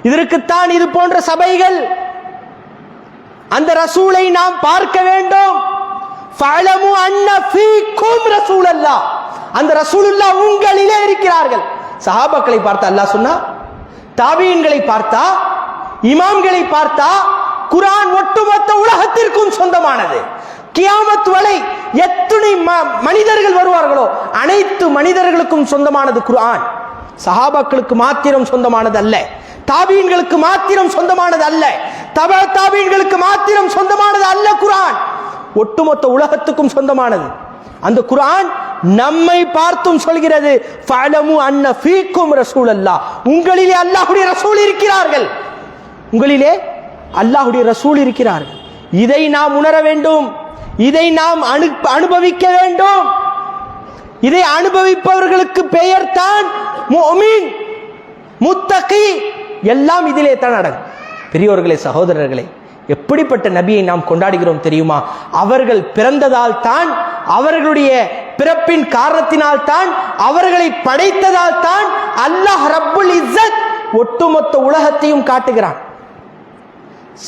இதற்குத்தான் இது போன்ற சபைகள். அந்த ரசூலை நாம் பார்க்க வேண்டும். ஃபஅலமு அன்ன ஃபீக்கும் ரசூலல்லாஹ், அந்த ரசூலுல்லாஹ் உங்களிலே இருக்கிறார்கள். சஹாபாக்களை பார்த்தா அல்லாஹ் சொன்னா, தாபீன்களை பார்த்தா, இமாம்களை பார்த்தா, குர்ஆன் ஒட்டுமொத்த உலகத்திற்கும் சொந்தமானது. கியாமத் வரை எத்தனை மனிதர்கள் வருவார்களோ அனைத்து மனிதர்களுக்கும் சொந்தமானது குர்ஆன். சஹாபாக்களுக்கு மாத்திரம் சொந்தமானது அல்ல, தாபீன்களுக்கு மாத்திரம் சொந்தமானது அல்ல, தபா தாபீன்களுக்கு மாத்திரம் சொந்தமானது அல்ல. குர்ஆன் ஒட்டுமொத்த உலகத்துக்கும் சொந்தமானது. அந்த குர்ஆன் நம்மை பார்த்தும் சொல்கிறது, ஃபஅலமு அன்ன ஃபீக்கும் ரசூலல்லாஹ், உங்களிலே அல்லாஹ்வுடைய ரசூல் இருக்கிறார்கள், உங்களிலே அல்லாஹ்வுடைய ரசூல் இருக்கிறார்கள். இதை நாம் உணர வேண்டும், இதை நாம் அனுபவிக்க வேண்டும். இதை அனுபவிப்பவர்களுக்கு பெயர் தான் முஃமின், முத்தகி, எல்லாம் இதிலே தான் அடங்கும். பெரியோர்களே, சகோதரர்களே, எப்படிப்பட்ட நபியை நாம் கொண்டாடுகிறோம் தெரியுமா? அவர்கள் பிறந்ததால் தான், அவர்களுடைய பிறப்பின் காரணத்தினால் தான், அவர்களை படைத்ததால் தான் அல்லாஹ் ரப்புல் இஸ்ஸத் ஒட்டுமொத்த உலகத்தையும் காட்டுகிறான்.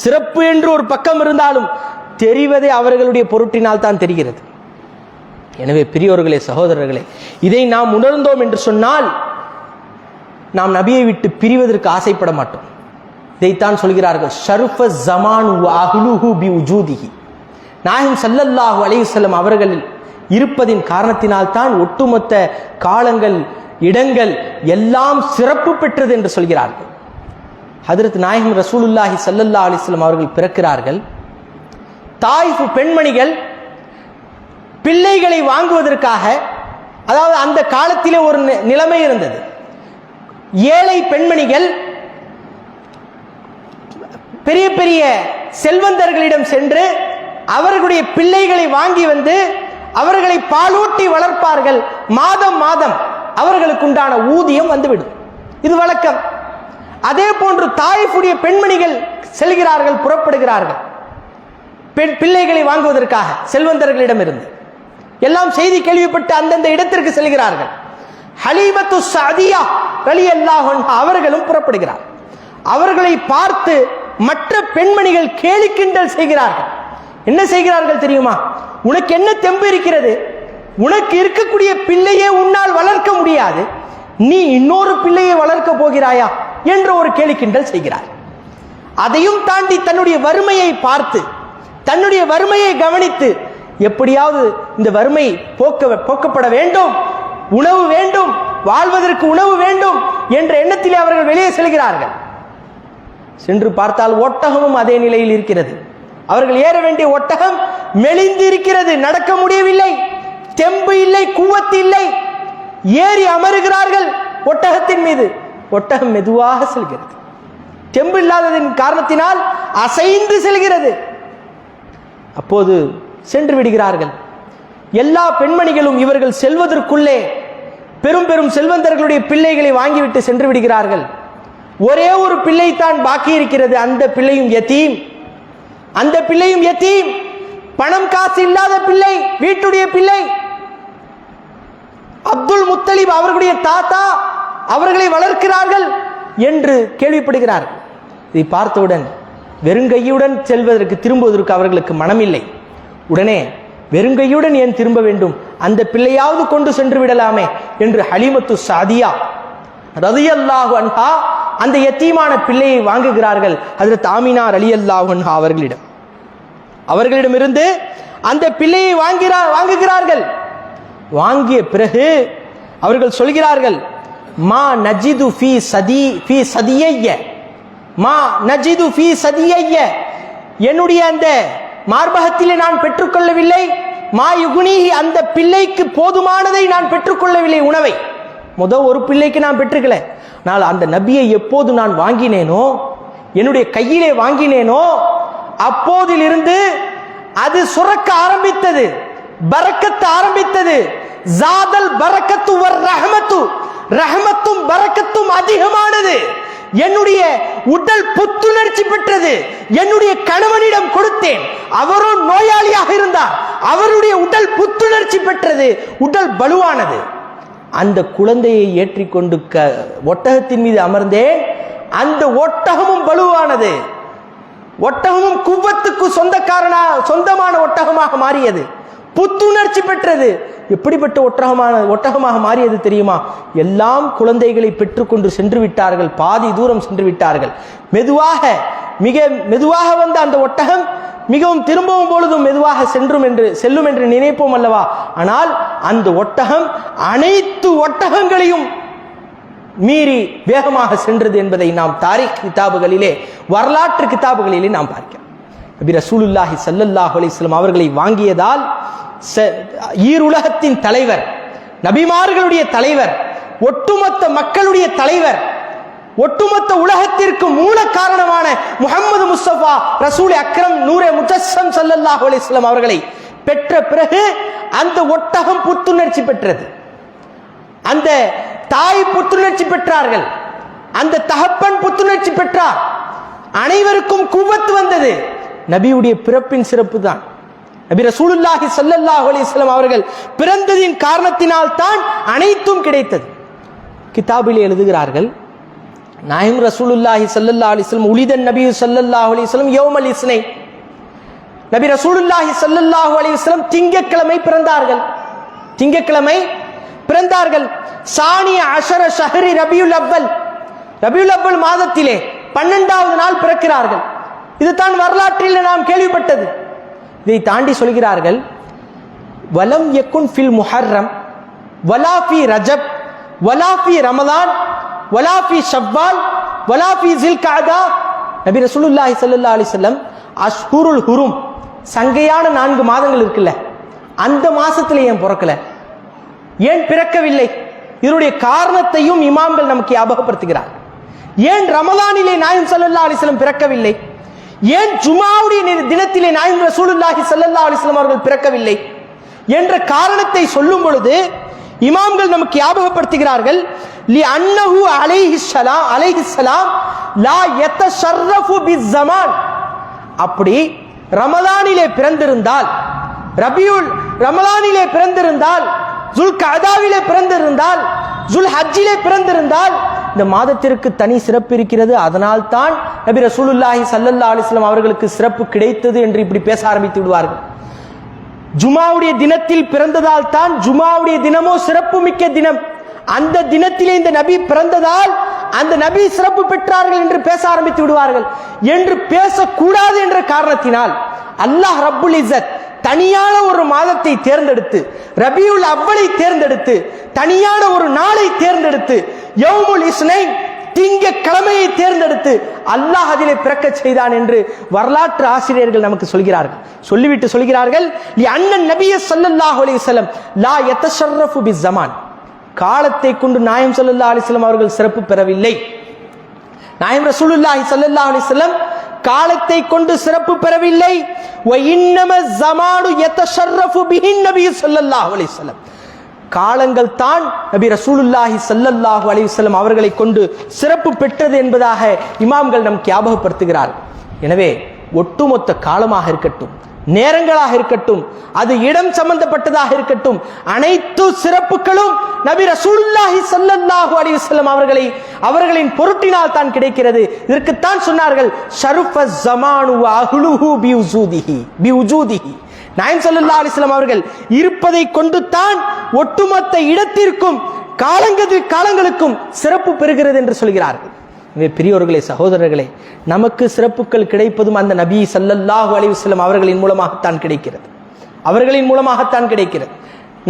சிறப்பு என்று ஒரு பக்கம் இருந்தாலும் தெரிவதே அவர்களுடைய பொருட்டினால் தான் தெரிகிறது. எனவே பெரியோர்களே, சகோதரர்களே, இதை நாம் உணர்ந்தோம் என்று சொன்னால் நாம் நபியை விட்டு பிரிவதற்கு ஆசைப்பட மாட்டோம். இதைத்தான் சொல்கிறார்கள், ஷருஃப ஸமான் வ அஹ்லுஹு பி உஜூதிஹி, நாயகம் ஸல்லல்லாஹு அலைஹி வஸல்லம் அவர்கள் இருப்பதின் காரணத்தினால் தான் ஒட்டுமொத்த காலங்கள், இடங்கள் எல்லாம் சிறப்பு பெற்றது என்று சொல்கிறார்கள். ஹஜ்ரத் நாயகம் ரசூலுல்லாஹி ஸல்லல்லாஹு அலைஹி வஸல்லம் அவர்கள் பிறக்கிறார்கள். தாயிஃப் பெண்மணிகள் பிள்ளைகளை வாங்குவதற்காக, அதாவது அந்த காலத்திலே ஒரு நிலைமை இருந்தது. ஏழை பெண்மணிகள் பெரிய பெரிய செல்வந்தர்களிடம் சென்று அவர்களுடைய பிள்ளைகளை வாங்கி வந்து அவர்களை பாலூட்டி வளர்ப்பார்கள். மாதம் மாதம் அவர்களுக்கு உண்டான ஊதியம் வந்துவிடும். இது வழக்கம். அதே போன்று தாயிஃபுடைய பெண்மணிகள் செல்கிறார்கள், புறப்படுகிறார்கள் பிள்ளைகளை வாங்குவதற்காக செல்வந்தர்களிடம் இருந்து. எல்லாம் செய்தி கேள்விப்பட்டு அந்தந்த இடத்திற்கு செல்கிறார்கள். ஹலீமத்து ஸஅதியா ரலியல்லாஹு அன்ஹா அவர்களும் புறப்படுகிறார். அவர்களை பார்த்து மற்ற பெண்மணிகள் கேலி கிண்டல் செய்கிறார்கள். என்ன செய்கிறார்கள் தெரியுமா? உனக்கு என்ன தெம்பு இருக்கிறது? உனக்கு இருக்கக்கூடிய பிள்ளையே உன்னால் வளர்க்க முடியாது, நீ இன்னொரு பிள்ளையை வளர்க்க போகிறாயா என்ற ஒரு கேலி கிண்டல் செய்கிறார். அதையும் தாண்டி தன்னுடைய வறுமையை பார்த்து, தன்னுடைய வறுமையை கவனித்து, எப்படியாவது இந்த வறுமை போக்கப்பட வேண்டும், உணவு வேண்டும், வாழ்வதற்கு உணவு வேண்டும் என்ற எண்ணத்திலே அவர்கள் வெளியே செல்கிறார்கள். சென்று பார்த்தால் ஒட்டகமும் அதே நிலையில் இருக்கிறது. அவர்கள் ஏற வேண்டிய ஒட்டகம் மெலிந்து இருக்கிறது, நடக்க முடியவில்லை, தெம்பு இல்லை, குவத்து இல்லை. ஏறி அமருகிறார்கள் ஒட்டகத்தின் மீது. ஒட்டகம் மெதுவாக செல்கிறது. தெம்பு இல்லாததின் காரணத்தினால் அசைந்து செல்கிறது. அப்போது சென்று விடுகிறார்கள். எல்லா பெண்மணிகளும் இவர்கள் செல்வதற்குள்ளே பெரும் பெரும் செல்வந்தர்களுடைய பிள்ளைகளை வாங்கிவிட்டு சென்று விடுகிறார்கள். ஒரே ஒரு பிள்ளை தான் பாக்கி இருக்கிறது. அந்த பிள்ளையும் யதீம். அந்த பிள்ளையும் யதீம், பணம் காசு இல்லாத பிள்ளை, வீட்டுடைய பிள்ளை. அப்துல் முத்தலிப் அவர்களுடைய தாத்தா அவர்களை வளர்க்கிறார்கள் என்று கேள்விப்படுகிறார்கள். இதை பார்த்தவுடன் வெறுங்கையுடன் செல்வதற்கு திரும்புவதற்கு அவர்களுக்கு மனமில்லை. உடனே வெறுங்கையுடன் ஏன் திரும்ப வேண்டும், அந்த பிள்ளையாவது கொண்டு சென்று விடலாமே என்று ஹலீமத்து சாதியா ரலியல்லாஹு அன்ஹா அந்த யத்தீமான பிள்ளையை வாங்குகிறார்கள். ஹஜ்ரத் ஆமினா ரலியல்லாஹு அன்ஹா அவர்களிடமிருந்து அந்த பிள்ளையை வாங்குகிறார்கள். வாங்கிய பிறகு அவர்கள் சொல்கிறார்கள், மா நஜிது ஃபீ சதியைய, மா நஜிது ஃபீ சதியைய, என்னுடைய அந்த மார்பகத்திலே நான் பெற்றுக்கொள்ளவில்லை, மா யுகுனிஹி, அந்த பிள்ளைக்கு போதுமானதை நான் பெற்றுக்கொள்ளவில்லை, உணவை. ஒரு பிள்ளைக்கு நான் பெற்றுக்கல. நான் அந்த நபியை எப்போது நான் வாங்கினேனோ, என்னுடைய கையிலே வாங்கினேனோ, அப்போதிலிருந்து அது சுரக்க ஆரம்பித்தது, பரக்கத்து ஆரம்பித்தது. ஜாதல் பரக்கத்து வர் ரஹமத்து, ரஹமத்தும் பரக்கத்தும் அதிகமானது. என்னுடைய உடல் புத்துணர்ச்சி பெற்றது. என்னுடைய கணவனிடம் கொடுத்தேன், அவரும் நோயாளியாக இருந்தார், அவருடைய உடல் புத்துணர்ச்சி பெற்றது, உடல் பலுவானது. அந்த குழந்தையை ஏற்றிக்கொண்டு ஒட்டகத்தின் மீது அமர்ந்தேன். அந்த ஒட்டகமும் பலுவானது, ஒட்டகமும் குவத்துக்கு சொந்தமான ஒட்டகமாக மாறியது, புத்துணர்ச்சி பெற்றது. எப்படிப்பட்ட ஒட்டகமாக மாறியது தெரியுமா? எல்லாம் குழந்தைகளை பெற்றுக்கொண்டு சென்று விட்டார்கள், பாதி தூரம் சென்று விட்டார்கள். மிக மெதுவாக வந்த அந்த ஒட்டகம் மிகவும் திரும்பவும் பொழுதும் மெதுவாக செல்லும் என்று நினைப்போம் அல்லவா? ஆனால் அந்த ஒட்டகம் அனைத்து ஒட்டகங்களையும் மீறி வேகமாக சென்றது என்பதை நாம் தாரிக் கிதாபுகளிலே, வரலாற்று கிதாபுகளிலே நாம் பார்க்கிறோம். நபி ரசூலுல்லாஹி ஸல்லல்லாஹு அலைஹி வஸல்லம் அவர்களை வாங்கியதால் ஈருலகத்தின் தலைவர், நபிமார்களுடைய தலைவர், ஒட்டுமொத்த மக்களுடைய தலைவர், ஒட்டுமொத்த உலகத்திற்கு மூல காரணமான முஹம்மது முஸ்தபா ரசூல் அக்ரம் நூரே முஜஸ்ஸம் ஸல்லல்லாஹு அலைஹி வஸல்லம் அவர்களை பெற்ற பிறகு அந்த ஒட்டகம் புத்துணர்ச்சி பெற்றது, அந்த தாய் புத்துணர்ச்சி பெற்றார்கள், அந்த தகப்பன் புத்துணர்ச்சி பெற்றார். அனைவருக்கும் குவத்து வந்தது. நபியுடைய பிறப்பின் சிறப்பு தான். நபி ரசூலுல்லாஹி ஸல்லல்லாஹு அலைஹி வஸல்லம் அவர்கள் பிறந்ததின் காரணத்தினால் தான் அனைத்தும் கிடைத்தது. கிதாபிலே எழுதுகிறார்கள், நாயகம் ரசூலுல்லாஹி ஸல்லல்லாஹு அலைஹி வஸல்லம் உலிதன் நபி ஸல்லல்லாஹு அலைஹி வஸல்லம் யௌமல் இஸ்னை, நபி ரசூலுல்லாஹி ஸல்லல்லாஹு அலைஹி வஸல்லம் திங்கட்கிழமை பிறந்தார்கள். திங்கட்கிழமை பிறந்தார்கள். சானிய அஷர ஷஹரி ரபியுல் அவ்வல், ரபியுல் அவ்வல் மாதத்திலே 12வது நாள் பிறக்கிறார்கள். இதுதான் வரலாற்றில் நாம் கேள்விப்பட்டது. இதை தாண்டி சொல்கிறார்கள், வலம் யக்குன் ஃபில் முஹர்ரம் வலா ஃபி ரஜப் வலா ஃபி ரமலான் வலா ஃபி ஷவ்வால் வலா ஃபி ஸில்கஅதா. நபி ரசூலுல்லாஹி ஸல்லல்லாஹு அலைஹி வஸல்லம் அஷ்ஹுருல் ஹுரும், சங்கையான 4 மாதங்கள் இருக்குல்ல, அந்த மாசத்துல ஏன் பிறக்கல, ஏன் பிறக்கவில்லை? இதனுடைய காரணத்தையும் இமாம்கள் நமக்கு ஞாபகப்படுத்துகிறார். ஏன் ரமலானிலே நாயகம் ஸல்லல்லாஹு அலைஹி வஸல்லம் பிறக்கவில்லை? ஏன் ஜுமாவுடைய தினத்திலே நாயகம் ரசூலுல்லாஹி ஸல்லல்லாஹு அலைஹி வஸல்லம் அவர்கள் பிறக்கவில்லை என்ற காரணத்தை சொல்லும் பொழுது இமாம்கள் நமக்கு ஞாபகப்படுத்துகிறார்கள், லி அன்னஹு அலைஹிஸ்ஸலாம் லா யதஷர்ரஃபு பிஸ்ஸமான். அப்படி ரமலானிலே பிறந்திருந்தால், ரமலானிலே பிறந்திருந்தால், ஸுல்கஅதாவிலே பிறந்திருந்தால், ஸுல்ஹஜ்ஜிலே பிறந்திருந்தால் இந்த மாதத்திற்கு தனி சிறப்பு இருக்கிறது. அதனால் தான் நபி ரசூலுல்லாஹி ஸல்லல்லாஹு அலைஹி வஸல்லம் அவர்களுக்கு சிறப்பு கிடைத்தது என்று இப்படி பேச ஆரம்பித்து விடுவார்கள். ஜுமாவுடைய தினத்தில் பிறந்ததால் தான் ஜுமாவுடைய தினமோ சிறப்பு மிக்க தினம், அந்த தினத்திலே இந்த நபி பிறந்ததால் அந்த நபி சிறப்பு பெற்றார்கள் என்று பேச ஆரம்பித்து விடுவார்கள். என்று பேசக்கூடாது என்ற காரணத்தினால் அல்லாஹ் ரப்புல் இஸ்ஸத் தனியான ஒரு மாதத்தை தேர்ந்தெடுத்து, ரபியுல் அவ்வலை தேர்ந்தெடுத்து, தனியான ஒரு நாளை தேர்ந்தெடுத்து, யௌமுல் இஸ்னைன் திங்கக்கிழமையை தேர்ந்தெடுத்து அல்லாஹ் அதிலே பிறக்க செய்தான் என்று வரலாற்று ஆசிரியர்கள் நமக்கு சொல்கிறார்கள். சொல்லிவிட்டு சொல்கிறார்கள், அண்ணன் நபிய ஸல்லல்லாஹு அலைஹி வஸல்லம் லா யதஷர்ரஃபு பிஸ்ஸமான், காலத்தை கொண்டு நாயம் ஸல்லல்லாஹு அலைஹி வஸல்லம் அவர்கள் சிறப்பு பெறவில்லை. நாயம் ரசூலுல்லாஹி ஸல்லல்லாஹு அலைஹி வஸல்லம் காலத்தை கொண்டு சிறப்பு பெறவில்லை. வ இன்னம ஸமானு யதஷர்ரஃபு பிஹின் நபி ஸல்லல்லாஹு அலைஹி வஸல்லம், காலங்கள் தான் நபி ரசூலுல்லாஹி ஸல்லல்லாஹு அலைஹி வஸல்லம் அவர்களை கொண்டு சிறப்பு பெற்றது என்பதாக இமாம்கள் நமக்கு ஞாபகப்படுத்துகிறார்கள். எனவே ஒட்டுமொத்த காலமாக இருக்கட்டும், நேரங்களாக இருக்கட்டும், அது இடம் சம்பந்தப்பட்டதாக இருக்கட்டும், அனைத்து சிறப்புகளும் நபி ரசூலுல்லாஹி ஸல்லல்லாஹு அலைஹி வஸல்லம் அவர்களின் பொருட்டினால் தான் கிடைக்கிறது. இதற்குத்தான் சொன்னார்கள் ஷரஃபஸ் ஸமானு வ அஹ்லுஹு பிவுஜூதிஹி. நாயம் ஸல்லல்லாஹு அலைஹி வஸல்லம் அவர்கள் இருப்பதை கொண்டு தான் ஒட்டுமொத்த இடத்திற்கும் காலங்களுக்கும் சிறப்பு பெறுகிறது என்று சொல்கிறார்கள். பெரியோர்களே, சகோதரர்களே, நமக்கு சிறப்புகள் கிடைப்பதும் அந்த நபி ஸல்லல்லாஹு அலைஹி வஸல்லம் அவர்களின் மூலமாகத்தான் கிடைக்கிறது.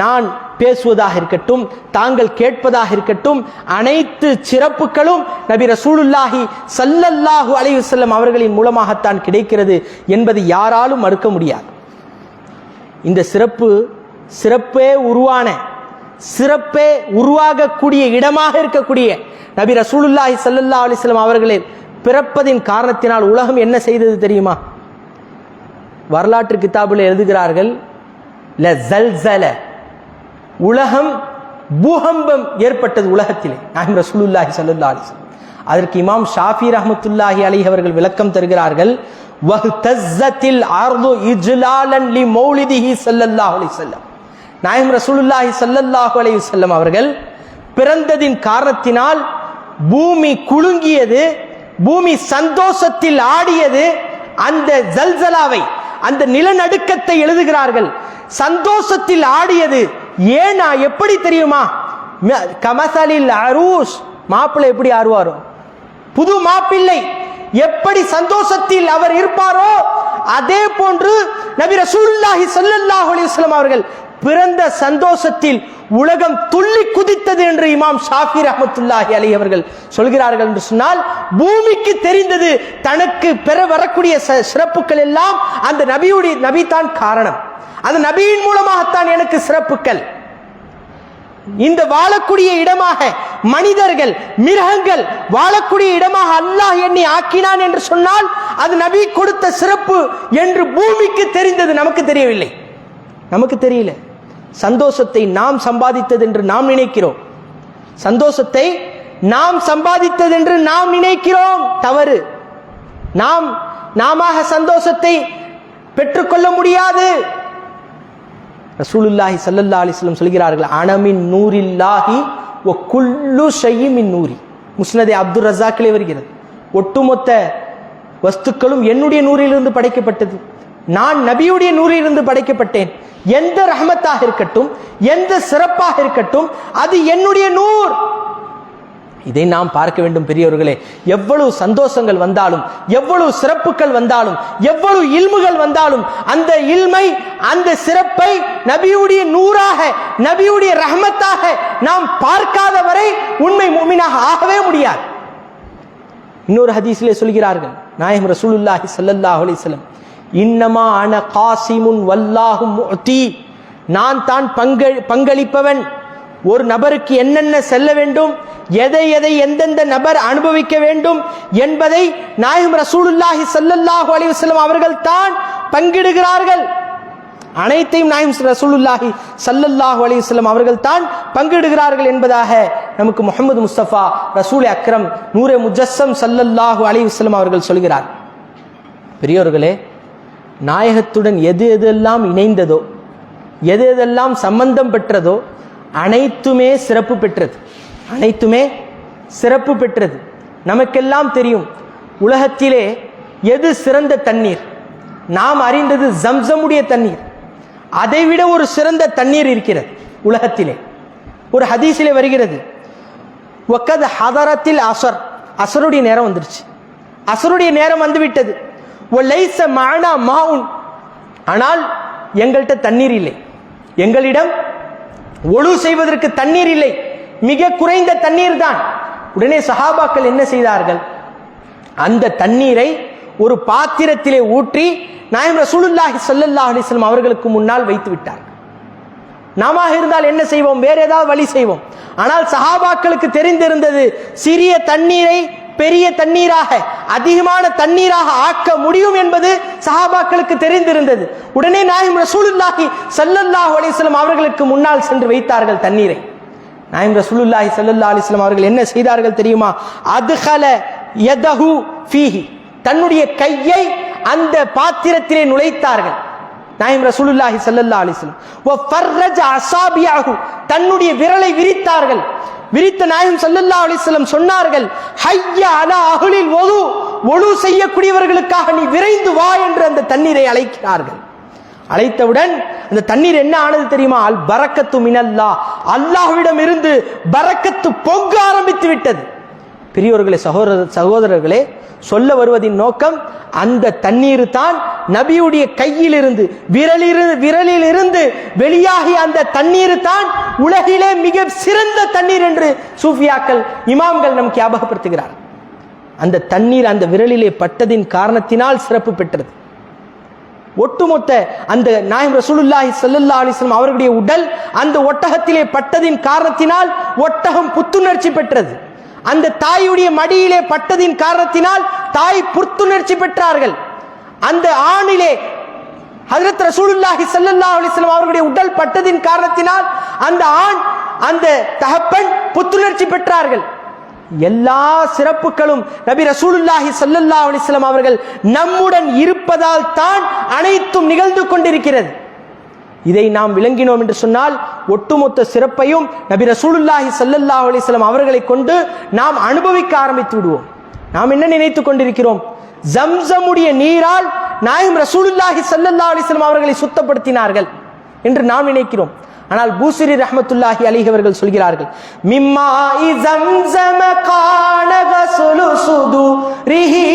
நான் பேசுவதாக இருக்கட்டும், தாங்கள் கேட்பதாக இருக்கட்டும், அனைத்து சிறப்புகளும் நபி ரசூலுல்லாஹி ஸல்லல்லாஹு அலைஹி வஸல்லம் அவர்களின் மூலமாகத்தான் கிடைக்கிறது என்பதை யாராலும் மறுக்க முடியாது. இந்த சிறப்பே உருவாகக்கூடிய இடமாக இருக்கக்கூடிய நபி ரசூலுல்லாஹி ஸல்லல்லாஹு அலைஹி வஸல்லம் அவர்களின் பிறப்பதின் காரணத்தினால் உலகம் என்ன செய்தது தெரியுமா? வரலாற்று கிதாபில் எழுதுகிறார்கள், உலகம் பூகம்பம் ஏற்பட்டது உலகத்திலே நாயம் ரசூலுல்லாஹி ஸல்லல்லாஹு அலைஹி வஸல்லம். அதற்கு இமாம் ஷாஃபி ரஹ்மத்துல்லாஹி அலைஹி அவர்கள் விளக்கம் தருகிறார்கள், வஹ்தஸத்தில் அர்து இஜ்லாலன் லிமௌலிதிஹி ஸல்லல்லாஹு அலைஹி வஸல்லம். நாயம் ரசூலுல்லாஹி ஸல்லல்லாஹு அலைஹி வஸல்லம் அவர்கள் பிறந்ததின் காரணத்தினால் பூமி குலுங்கியது, பூமி சந்தோஷத்தில் ஆடியது. அந்த ஜல்சலாவை, அந்த நிலநடுக்கத்தை எழுதுகிறார்கள், சந்தோஷத்தில் ஆடியது. ஏனா எப்படி தெரியுமா? கமசலில் அரூஸ், மாப்பிள்ளை எப்படி ஆடுவாரோ, புது மாப்பிள்ளை எப்படி சந்தோஷத்தில் அவர் இருப்பாரோ அதே போன்று நபி ரசூலுல்லாஹி ஸல்லல்லாஹு அலைஹி வஸல்லம் அவர்கள் பிறந்த சந்தோஷத்தில் உலகம் துள்ளி குதித்தது என்று இமாம் ஷாஃபி ரஹ்மத்துல்லாஹி அலைஹி அவர்கள் சொல்கிறார்கள். என்று சொன்னால் பூமிக்கு தெரிந்தது தனக்கு பெற வரக்கூடிய சிறப்புகள் எல்லாம் அந்த நபி தான் காரணம், அந்த நபியின் மூலமாகத்தான் எனக்கு சிறப்புகள். இந்த வாழக்கூடிய இடமாக மனிதர்கள் மிருகங்கள் வாழக்கூடிய இடமாக அல்லாஹ் என்னை ஆக்கினான் என்று சொன்னால் அது நபி கொடுத்த சிறப்பு என்று பூமிக்கு தெரிந்தது, நமக்கு தெரியவில்லை, நமக்கு தெரியல. சந்தோஷத்தை நாம் சம்பாதித்தது என்று நாம் நினைக்கிறோம், சந்தோஷத்தை நாம் சம்பாதித்தது என்று நாம் நினைக்கிறோம், தவறு. நாம சந்தோஷத்தை பெற்றுக்கொள்ள முடியாது. ரசூலுல்லாஹி ஸல்லல்லாஹு அலைஹி வஸல்லம் சொல்கிறார்கள், அனமின் நூரில்லாஹி வ குல்லு ஷைஇன் மின் நூரி. முஸ்னதே அப்துர் ரஸாக்கிலே வருகிறது, ஒட்டுமொத்த வஸ்துக்களும் என்னுடைய நூறிலிருந்து படைக்கப்பட்டது, நான் நபியுடைய நூறிலிருந்து படைக்கப்பட்டேன். எந்த ரஹ்மத்தாக இருக்கட்டும், எந்த சிறப்பாக இருக்கட்டும், அது என்னுடைய நூர். இதை நாம் பார்க்க வேண்டும் பெரியவர்களே. எவ்வளவு சந்தோஷங்கள் வந்தாலும், எவ்வளவு சிறப்புகள் வந்தாலும், எவ்வளவு இல்முகள் வந்தாலும், அந்த இல்மை, அந்த சிறப்பை நபியுடைய நூறாக, நபியுடைய ரஹ்மத்தாக நாம் பார்க்காத வரை உண்மை முஃமினாக ஆகவே முடியாது. இன்னொரு ஹதீஸிலே சொல்கிறார்கள் நாயகம் ரசூலுல்லாஹி ஸல்லல்லாஹு அலைஹி வஸல்லம், இன்னமா அன காசிமுன் வல்லாஹு முஅதி, நான் தான் பங்களிப்பவன். ஒரு நபருக்கு என்னென்ன செல்ல வேண்டும், எதை எந்தெந்த நபர் அனுபவிக்க வேண்டும் என்பதை நாயகம் ரசூலுல்லாஹி ஸல்லல்லாஹு அலைஹி வஸல்லம் அவர்கள் தான் பங்கிடுகிறார்கள். அனைத்தையும் நாயகம் ரசூலுல்லாஹி ஸல்லல்லாஹு அலைஹி வஸல்லம் அவர்கள் தான் பங்கிடுகிறார்கள் என்பதாக நமக்கு முஹம்மது முஸ்தபா ரசூல் அக்ரம் நூரே முஜஸ்ஸம் ஸல்லல்லாஹு அலைஹி வஸல்லம் அவர்கள் சொல்கிறார். பெரியோர்களே, நாயகத்துடன் எதெல்லாம் இணைந்ததோ, எதெல்லாம் சம்பந்தம் பெற்றதோ அனைத்துமே சிறப்பு பெற்றது, அனைத்துமே சிறப்பு பெற்றது. நமக்கெல்லாம் தெரியும் உலகத்திலே எது சிறந்த தண்ணீர். நாம் அறிந்தது ஜம்சமுடைய தண்ணீர். அதைவிட ஒரு சிறந்த தண்ணீர் இருக்கிறது உலகத்திலே. ஒரு ஹதீஸிலே வருகிறது, வக்கத் ஹதரத்தில் அஸர், அஸருடைய நேரம் வந்துருச்சு, அஸருடைய நேரம் வந்துவிட்டது. வலைஸ மஅனா மாஉன், ஆனால் எங்கள்கிட்ட தண்ணீர் இல்லை, எங்களிடம் ஒழு செய்வதற்கு தண்ணீர் இல்லை, மிக குறைந்த தண்ணீர் தான். உடனே சஹாபாக்கள் என்ன செய்தார்கள்? அந்த தண்ணீரை ஒரு பாத்திரத்திலே ஊற்றி நாயகம் ரசூலுல்லாஹி ஸல்லல்லாஹு அலைஹி வஸல்லம் அவர்களுக்கு முன்னால் வைத்து விட்டார்கள். நாம இருந்தால் என்ன செய்வோம்? வேற ஏதாவது வழி செய்வோம். ஆனால் சஹாபாக்களுக்கு தெரிந்திருந்தது, சிறிய தண்ணீரை பெரிய தண்ணீராக, அதிகமான தண்ணீராக ஆக்க முடியும் என்பது சஹாபாக்களுக்கு தெரிந்திருந்தது. உடனே நாயகம் ரசூலுல்லாஹி ஸல்லல்லாஹு அலைஹி வஸல்லம் அவர்களுக்கு முன்னால் சென்று வைத்தார்கள் தண்ணீரை. நாயகம் ரசூலுல்லாஹி ஸல்லல்லாஹு அலைஹி வஸல்லம் அவர்கள் என்ன செய்தார்கள் தெரியுமா? அத்கல யதஹு ஃபீஹி, தன்னுடைய கையை அந்த பாத்திரத்திலே நுழைத்தார்கள். நாயகம் ரசூலுல்லாஹி ஸல்லல்லாஹு அலைஹி வஸல்லம் வ ஃபர்ரஜ அஸாபியஹு, தன்னுடைய விரலை விரித்தார்கள். விரித்த நாயகம் ஸல்லல்லாஹு அலைஹி வஸல்லம் சொன்னார்கள், ஹய்ய அலா அஹ்லில் வுது, வுது செய்யக்கூடியவர்களுக்காக நீ விரைந்து வா என்று அந்த தண்ணீரை அழைக்கிறார்கள். அழைத்தவுடன் அந்த தண்ணீர் என்ன ஆனது தெரியுமா? அல் பரக்கத்து மினல்லாஹ், அல்லாஹ்விடம் இருந்து பரக்கத்து பொங்க ஆரம்பித்து விட்டது. பெரியோர்களே, சகோதரர்களே, சொல்ல வருவதின் நோக்கம், அந்த தண்ணீர் தான் நபியுடைய கையிலிருந்து விரலிலிருந்து வெளியாகி அந்த தண்ணீர் தான் உலகிலே மிக சிறந்த தண்ணீர் என்று சூஃபியாக்கள் இமாம்கள் நமக்கு ஞாபகப்படுத்துகிறார். அந்த தண்ணீர் அந்த விரலிலே பட்டதின் காரணத்தினால் சிறப்பு பெற்றது. ஒட்டுமொத்த அந்த நாயகம் ரசூலுல்லாஹி ஸல்லல்லாஹு அலைஹி வஸல்லம் அவர்களுடைய உடல் அந்த ஒட்டகத்திலே பட்டதின் காரணத்தினால் ஒட்டகம் புத்துணர்ச்சி பெற்றது. அந்த தாயுடைய மடியிலே பட்டதின் காரணத்தினால் தாய் புத்துணர்ச்சி பெற்றார்கள். அந்த ஆணிலே ஹஜ்ரத் ரசூலுல்லாஹி ஸல்லல்லாஹு அலைஹி வஸல்லம் அவர்களுடைய உடல் பட்டதின் காரணத்தினால் அந்த ஆண், அந்த தகப்பன் புத்துணர்ச்சி பெற்றார்கள். எல்லா சிறப்புகளும் நபி ரசூலுல்லாஹி ஸல்லல்லாஹு அலைஹி வஸல்லம் அவர்கள் நம்முடன் இருப்பதால் தான் அனைத்தும் நிகழ்ந்து கொண்டிருக்கிறது. இதை நாம் விளங்கினோம் என்று சொன்னால் ஒட்டுமொத்த சிறப்பையும் நபி ரசூலுல்லாஹி ஸல்லல்லாஹு அலைஹி வஸல்லம் அவர்களை கொண்டு நாம் அனுபவிக்க ஆரம்பித்து விடுவோம். நாம் என்ன நினைத்துக் கொண்டிருக்கிறோம்? ஜம்சமுடைய நீரால் நாயகம் ரசூலுல்லாஹி ஸல்லல்லாஹு அலைஹி வஸல்லம் அவர்களை சுத்தப்படுத்தினார்கள் என்று நாம் நினைக்கிறோம். ஆனால் பூசிரி ரஹ்மத்துல்லாஹி அலைஹி அவர்கள் சொல்கிறார்கள், மிம்மாஇ ஜம்ஸம கான கஸ்லு சுதுரிஹி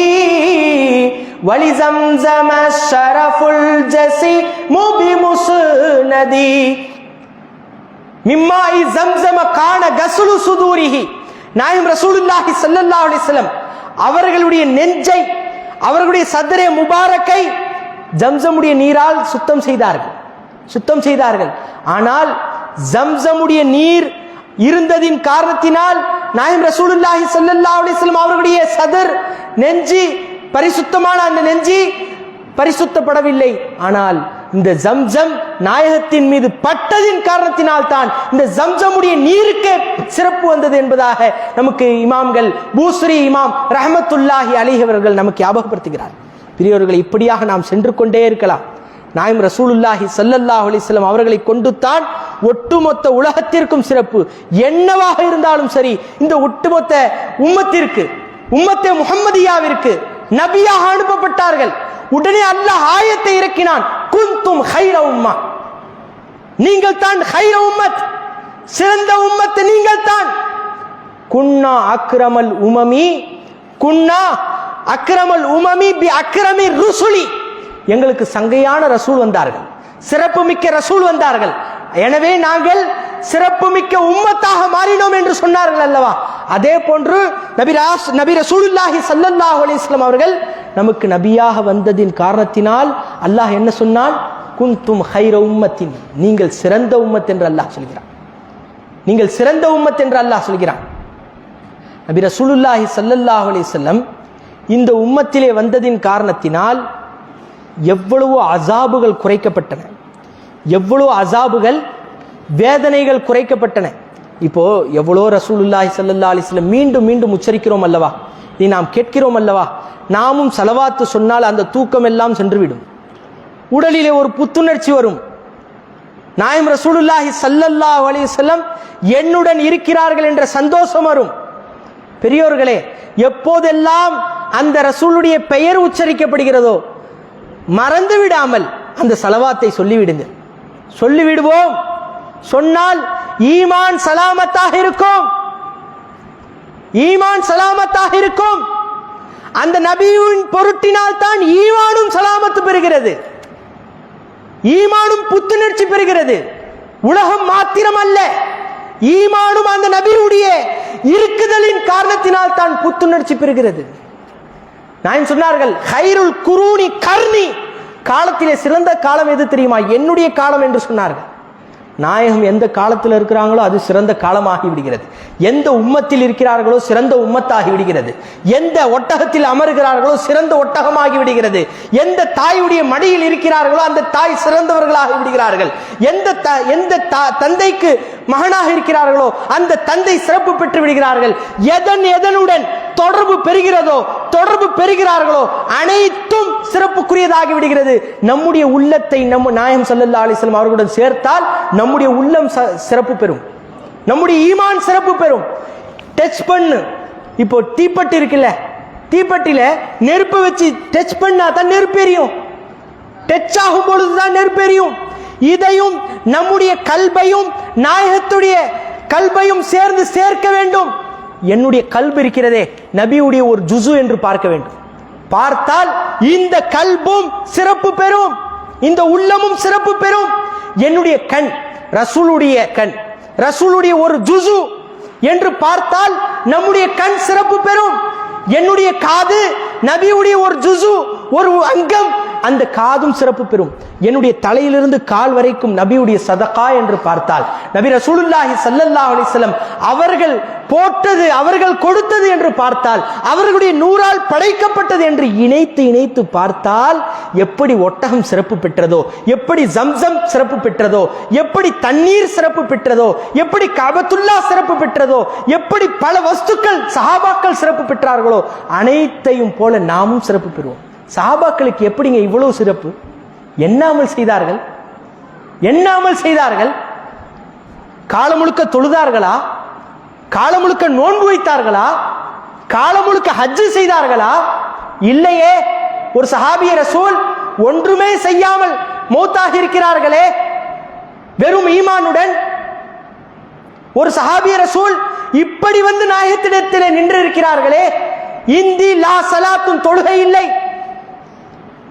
வலி ஜம்ஸம ஷரஃபுல் ஜஸீமு பிமுஸ்னதி. மிம்மாஇ ஜம்ஸம கான கஸ்லு சுதுரிஹி, நாயகம் ரசூலுல்லாஹி ஸல்லல்லாஹு அலைஹி வஸல்லம் அவர்களுடைய நெஞ்சை, அவர்களுடைய சத்ரே முபாரக்கை ஜம்சமுடைய நீரால் சுத்தம் செய்தார்கள். ஆனால் ஜம்சமுடைய நீர் இருந்ததின் காரணத்தினால் நாயகம் ரசூலுல்லாஹி ஸல்லல்லாஹு அலைஹி வஸல்லம் அவர்களுடைய சதர், நெஞ்சி, பரிசுத்தமான அந்த நெஞ்சி பரிசுத்தப்படவில்லை. ஆனால் இந்த ஜம்சம் நாயகத்தின் மீது பட்டதின் காரணத்தினால் தான் இந்த ஜம்சமுடைய நீருக்கு சிறப்பு வந்தது என்பதாக நமக்கு இமாம்கள், பூஸ்ரி இமாம் ரஹ்மத்துல்லாஹி அலைஹி அவர்கள் நமக்கு ஞாபகப்படுத்துகிறார். பெரியவர்களை, இப்படியாக நாம் சென்று கொண்டே இருக்கலாம். நாயகம் ரசூலுல்லாஹி ஸல்லல்லாஹு அலைஹி வஸல்லம் அவர்களை கொண்டு தான் ஒட்டுமொத்த உலகத்திற்கும் சிறப்பு. என்னவாக இருந்தாலும் சரி, இந்த ஒட்டுமொத்த உம்மத்திற்கு, உம்மத்தே முஹம்மதியாவிற்கு நபியாக அனுப்பப்பட்டார்கள். உடனே அல்லாஹ் ஆயத்தை இறக்கினான், குந்தும் ஹைர உம்மா, நீங்கள் தான் ஹைர உம்மத், சிறந்த உம்மத் நீங்கள் தான். குன்னா அக்ரமல் உமமி, குன்னா அக்ரமல் உமமி பி அக்ரமி ருசுலி, எங்களுக்கு சங்கையான ரசூல் வந்தார்கள், சிறப்பு மிக்க ரசூல் வந்தார்கள், எனவே நாங்கள் சிறப்பு மிக்க உம்மத்தாக மாறினோம் என்று சொன்னார்கள் அல்லவா? அதே போன்று நபி ரசூலுல்லாஹி ஸல்லல்லாஹு அலைஹி வஸல்லம் அவர்கள் நமக்கு நபியாக வந்ததின் காரணத்தினால் அல்லாஹ் என்ன சொன்னான்? குந்தும் ஹைர உம்மத்தின், நீங்கள் சிறந்த உம்மத் என்று அல்லாஹ் சொல்கிறான். நீங்கள் சிறந்த உம்மத் என்று அல்லாஹ் சொல்கிறான். நபி ரசூலுல்லாஹி ஸல்லல்லாஹு அலைஹி வஸல்லம் இந்த உம்மத்திலே வந்ததின் காரணத்தினால் எவ்வளவோ அஸாபுகள் குறைக்கப்பட்டன, எவ்வளோ அஸாபுகள், வேதனைகள் குறைக்கப்பட்டன. இப்போ எவ்வளோ ரசூலுல்லாஹி ஸல்லல்லாஹு அலைஹி வஸல்லம் மீண்டும் மீண்டும் உச்சரிக்கிறோம் அல்லவா? இதை நாம் கேட்கிறோம் அல்லவா? நாமும் ஸலவாத்து சொன்னால் அந்த தூக்கம் எல்லாம் சென்றுவிடும், உடலிலே ஒரு புத்துணர்ச்சி வரும். நாயகம் ரசூலுல்லாஹி ஸல்லல்லாஹு அலைஹி வஸல்லம் என்னுடன் இருக்கிறார்கள் என்ற சந்தோஷம் வரும். பெரியோர்களே, எப்போதெல்லாம் அந்த ரசூலுடைய பெயர் உச்சரிக்கப்படுகிறதோ மறந்து விடாமல் அந்த ஸலவாத்தை சொல்லிவிடுவோம். சொன்னால் ஈமான் சலாமத்தாக இருக்கும், ஈமான் சலாமத்தாக இருக்கும். அந்த நபியின் பொருட்டினால் தான் ஈமானும் சலாமத்து பெறுகிறது, ஈமானும் புத்துணர்ச்சி பெறுகிறது. உலகம் மாத்திரம் அல்ல, ஈமானும் அந்த நபியுடைய இருக்குதலின் காரணத்தினால் தான் புத்துணர்ச்சி பெறுகிறது. நான் சொன்னார்கள், ஹைருல் குரூனி கர்ணி, காலத்திலே சிறந்த காலம் எது தெரியுமா? என்னுடைய காலம் என்று சொன்னார்கள். நாயகம் எந்த காலத்தில் இருக்கிறாங்களோ அது சிறந்த காலமாகி விடுகிறது. எந்த உம்மத்தில் இருக்கிறார்களோ சிறந்த உம்மத்தாகி விடுகிறது. எந்த ஒட்டகத்தில் அமர்கிறார்களோ சிறந்த ஒட்டகமாகி விடுகிறது. எந்த தாயுடைய மடியில் இருக்கிறார்களோ அந்த தாய் சிறந்தவர்களாகி விடுகிறார்கள். எந்த தந்தைக்கு மகனாக இருக்கிறார்களோ அந்த தந்தை சிறப்பு பெற்று விடுகிறார்கள். எதனுடன் தொடர்பு பெறுகிறார்களோ அனைத்தும் சிறப்புக்குரியதாகி விடுகிறது. நம்முடைய உள்ளத்தை நம்ம நாயகம் ஸல்லல்லாஹு அலைஹி வஸல்லம் அவர்களுடன் சேர்த்தால் நம்முடைய உள்ளம் சிறப்பு பெறும், நம்முடைய ஈமான் சிறப்பு பெறும். டச் பண்ணு, இப்போ தீப்பெட்டி இருக்குல்ல, தீப்பெட்டியில நெருப்பு வச்சு டச் பண்ணா தான் நெருப்பு எரியும், டச் ஆகும் பொழுதுதான் நெருப்பு எரியும். இதையும் நம்முடைய கல்பையும் நாயகத்துடைய கல்பையும் சேர்ந்து சேர்க்க வேண்டும். என்னுடைய கல்பு இருக்கிறதே நபியுடைய ஒரு ஜுசு என்று பார்க்க வேண்டும். பார்த்தால் இந்த கல்பும் சிறப்பு பெறும், இந்த உள்ளமும் சிறப்பு பெறும். என்னுடைய கண் ரசூலுடைய கண், ரசூலுடைய ஒரு ஜுசு என்று பார்த்தால் நம்முடைய கண் சிறப்பு பெறும். என்னுடைய காது நபியுடைய ஒரு ஜுசு, ஒரு அங்கம், அந்த காதும் சிறப்பு பெறும். என்னுடைய தலையிலிருந்து கால் வரைக்கும் நபியுடைய சதகா என்று பார்த்தால், நபி ரசூலுல்லாஹி ஸல்லல்லாஹு அலைஹி வஸல்லம் அவர்கள் போட்டது, அவர்கள் கொடுத்தது என்று பார்த்தால், அவர்களுடைய நூறால் படைக்கப்பட்டது என்று இணைத்து பார்த்தால் எப்படி ஒட்டகம் சிறப்பு பெற்றதோ, எப்படி ஜம்சம் சிறப்பு பெற்றதோ, எப்படி தண்ணீர் சிறப்பு பெற்றதோ, எப்படி கஅபத்துல்லா சிறப்பு பெற்றதோ, எப்படி பல வஸ்துக்கள் சஹாபாக்கள் சிறப்பு பெற்றார்களோ அனைத்தையும் போல நாமும் சிறப்பு பெறுவோம். சஹாபாக்களுக்கு எப்படிங்க இவ்வளவு சிறப்பு? எண்ணாமல் செய்தார்கள். காலம் முழுக்க தொழுதார்களா? காலம் முழுக்க நோன்பு வைத்தார்களா? காலம் முழுக்க ஹஜ் செய்தார்களா? இல்லையே. ஒரு சஹாபிய ரசூல் ஒன்றுமே செய்யாமல் மௌத்தாகி இருக்கிறார்களே வெறும் ஈமானுடன். ஒரு சஹாபிய ரசூல் இப்படி வந்து நாயகத்திடத்திலே நின்று இருக்கிறார்களே, இந்தி லா சலாத்தும், தொழுகை இல்லை,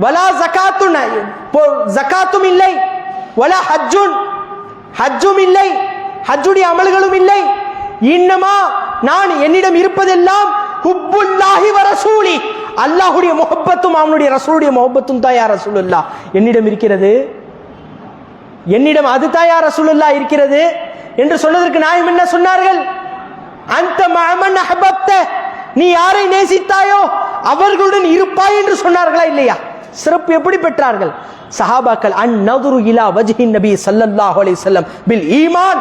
வலா ஜகாத்துன், ஜகாத்தும் இல்லை, வலா ஹஜ்ஜும் இல்லை, ஹஜ்ஜுடைய அமல்களும் இல்லை. இன்னமா நான் என்னிடம் இருப்பதெல்லாம் ஹுப்புல்லாஹி வ ரசூலி, அல்லாஹ்வுடைய முஹப்பத்தும் அவனுடைய ரசூலுடைய முஹப்பத்தும் தான் யா ரசூலுல்லாஹ் என்னிடம் இருக்கிறது, என்னிடம் அது தான் யா ரசூலுல்லாஹ் இருக்கிறது என்று சொன்னதற்கு நாயகம் என்ன சொன்னார்கள்? அந்த மஅமன் அஹ்பப்த, நீ யாரை நேசித்தாயோ அவர்களுடன் இருப்பாய் என்று சொன்னார்களா இல்லையா? சிறப்பு எப்படி பெற்றார்கள் சஹாபாக்கள்? அந்நதுரு இலா வஜ்ஹின் நபி ஸல்லல்லாஹு அலைஹி வஸல்லம் பில் ஈமான்,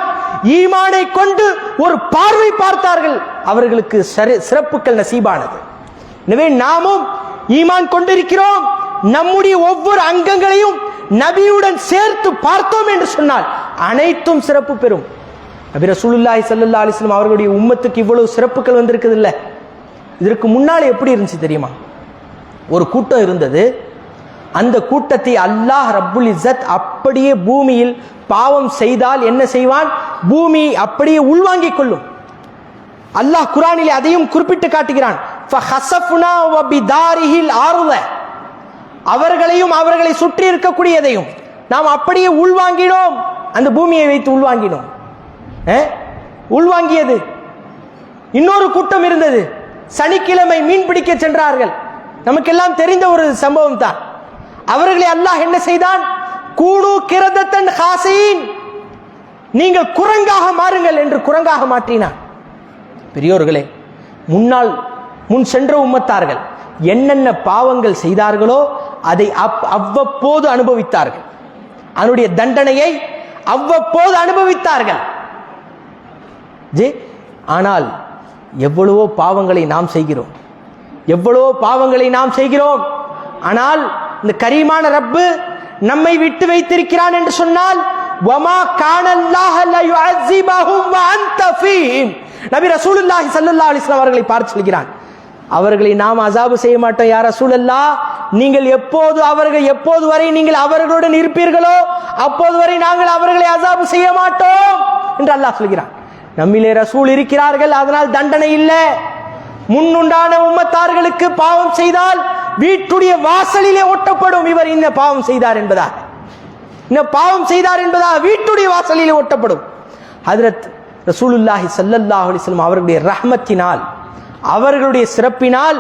ஈமானை கொண்டு ஒரு பார்வை பார்த்தார்கள், அவர்களுக்கு சிறப்புகள் நசீபானது. எனவே நாமும் ஈமான் கொண்டிருக்கிறோம், நம்முடைய ஒவ்வொரு அங்கங்களையும் நபியுடன் சேர்த்து பார்த்தோம் என்று சொன்னால் அனைத்தும் சிறப்பு பெறும். நபி ரசூலுல்லாஹி ஸல்லல்லாஹு அலைஹி வஸல்லம் அவர்களுடைய உம்மத்துக்கு இவ்வளவு சிறப்புகள் வந்திருக்குது இல்ல. இதற்கு முன்னால் எப்படி இருந்துச்சு தெரியுமா? ஒரு கூட்டம் இருந்தது. அந்த கூட்டத்தை அல்லாஹ் ரப்புல் இஸ்ஸத் அப்படியே பூமியில் பாவம் செய்தால் என்ன செய்வான்? பூமி அப்படியே உள்வாங்கிக் கொள்ளும். அல்லாஹ் குர்ஆனிலே அதையும் குறிப்பிட்டு காட்டுகிறான். ஃபஹஸஃப்னா வபிதாரிஹில் அர்த, அவர்களையும் அவர்களை சுற்றி இருக்கக்கூடியதையும் நாம் அப்படியே உள்வாங்கினோம். அந்த பூமியை வைத்து உள்வாங்கினோம். உள்வாங்கியது. இன்னொரு கூட்டம் இருந்தது. சனிக்கிழமை மீன் பிடிக்க சென்றார்கள். நமக்கெல்லாம் தெரிந்த ஒரு சம்பவம் தான். அவர்களை அல்லாஹ் என்ன செய்தான்? கூடு கிரதத்தன் ஹாசீன், நீங்கள் குரங்காக மாறுங்கள் என்று குரங்காக மாற்றினான். பெரியோர்களே, முன் சென்ற உம்மத்தார்கள் என்னென்ன பாவங்கள் செய்தார்களோ அதை அவ்வப்போது அனுபவித்தார்கள். அதனுடைய தண்டனையை அவ்வப்போது அனுபவித்தார்கள். ஆனால் எவ்வளவோ பாவங்களை நாம் செய்கிறோம், ஆனால் இந்த கரீமான ரப்பு நம்மை விட்டு வைத்திருக்கிறான் என்று சொன்னால் வமா கானல்லாஹ லா யுஅஸிபஹும் வ அன்த ஃபீஹிம், நபி ரசூலுல்லாஹி ஸல்லல்லாஹு அலைஹி வஸல்லம் அவர்களை பார்த்து சொல்கிறான், அவர்களை நாம் அஸாபு செய்ய மாட்டோம் யா ரசூலல்லாஹ், நீங்கள் எப்போது வரை நீங்கள் அவர்களுடன் இருப்பீர்களோ அப்போது வரை நாங்கள் அவர்களை அஸாபு செய்ய மாட்டோம் என்று அல்லாஹ் சொல்கிறான். நம்மிலே ரசூல் இருக்கிறார்கள், அதனால் தண்டனை இல்லை. முன்னுண்டான உம்மத்தார்களுக்கு பாவம் செய்தால் வீட்டுடைய வாசலிலே ஒட்டப்படும், இவர் இந்த பாவம் செய்தார் என்பதாக வீட்டுடைய வாசலிலே ஒட்டப்படும். ஹஜ்ரத் ரசூலுல்லாஹி ஸல்லல்லாஹு அலைஹி வஸல்லம் அவர்களுடைய ரஹ்மத்தினால், அவர்களுடைய சிறப்பினால்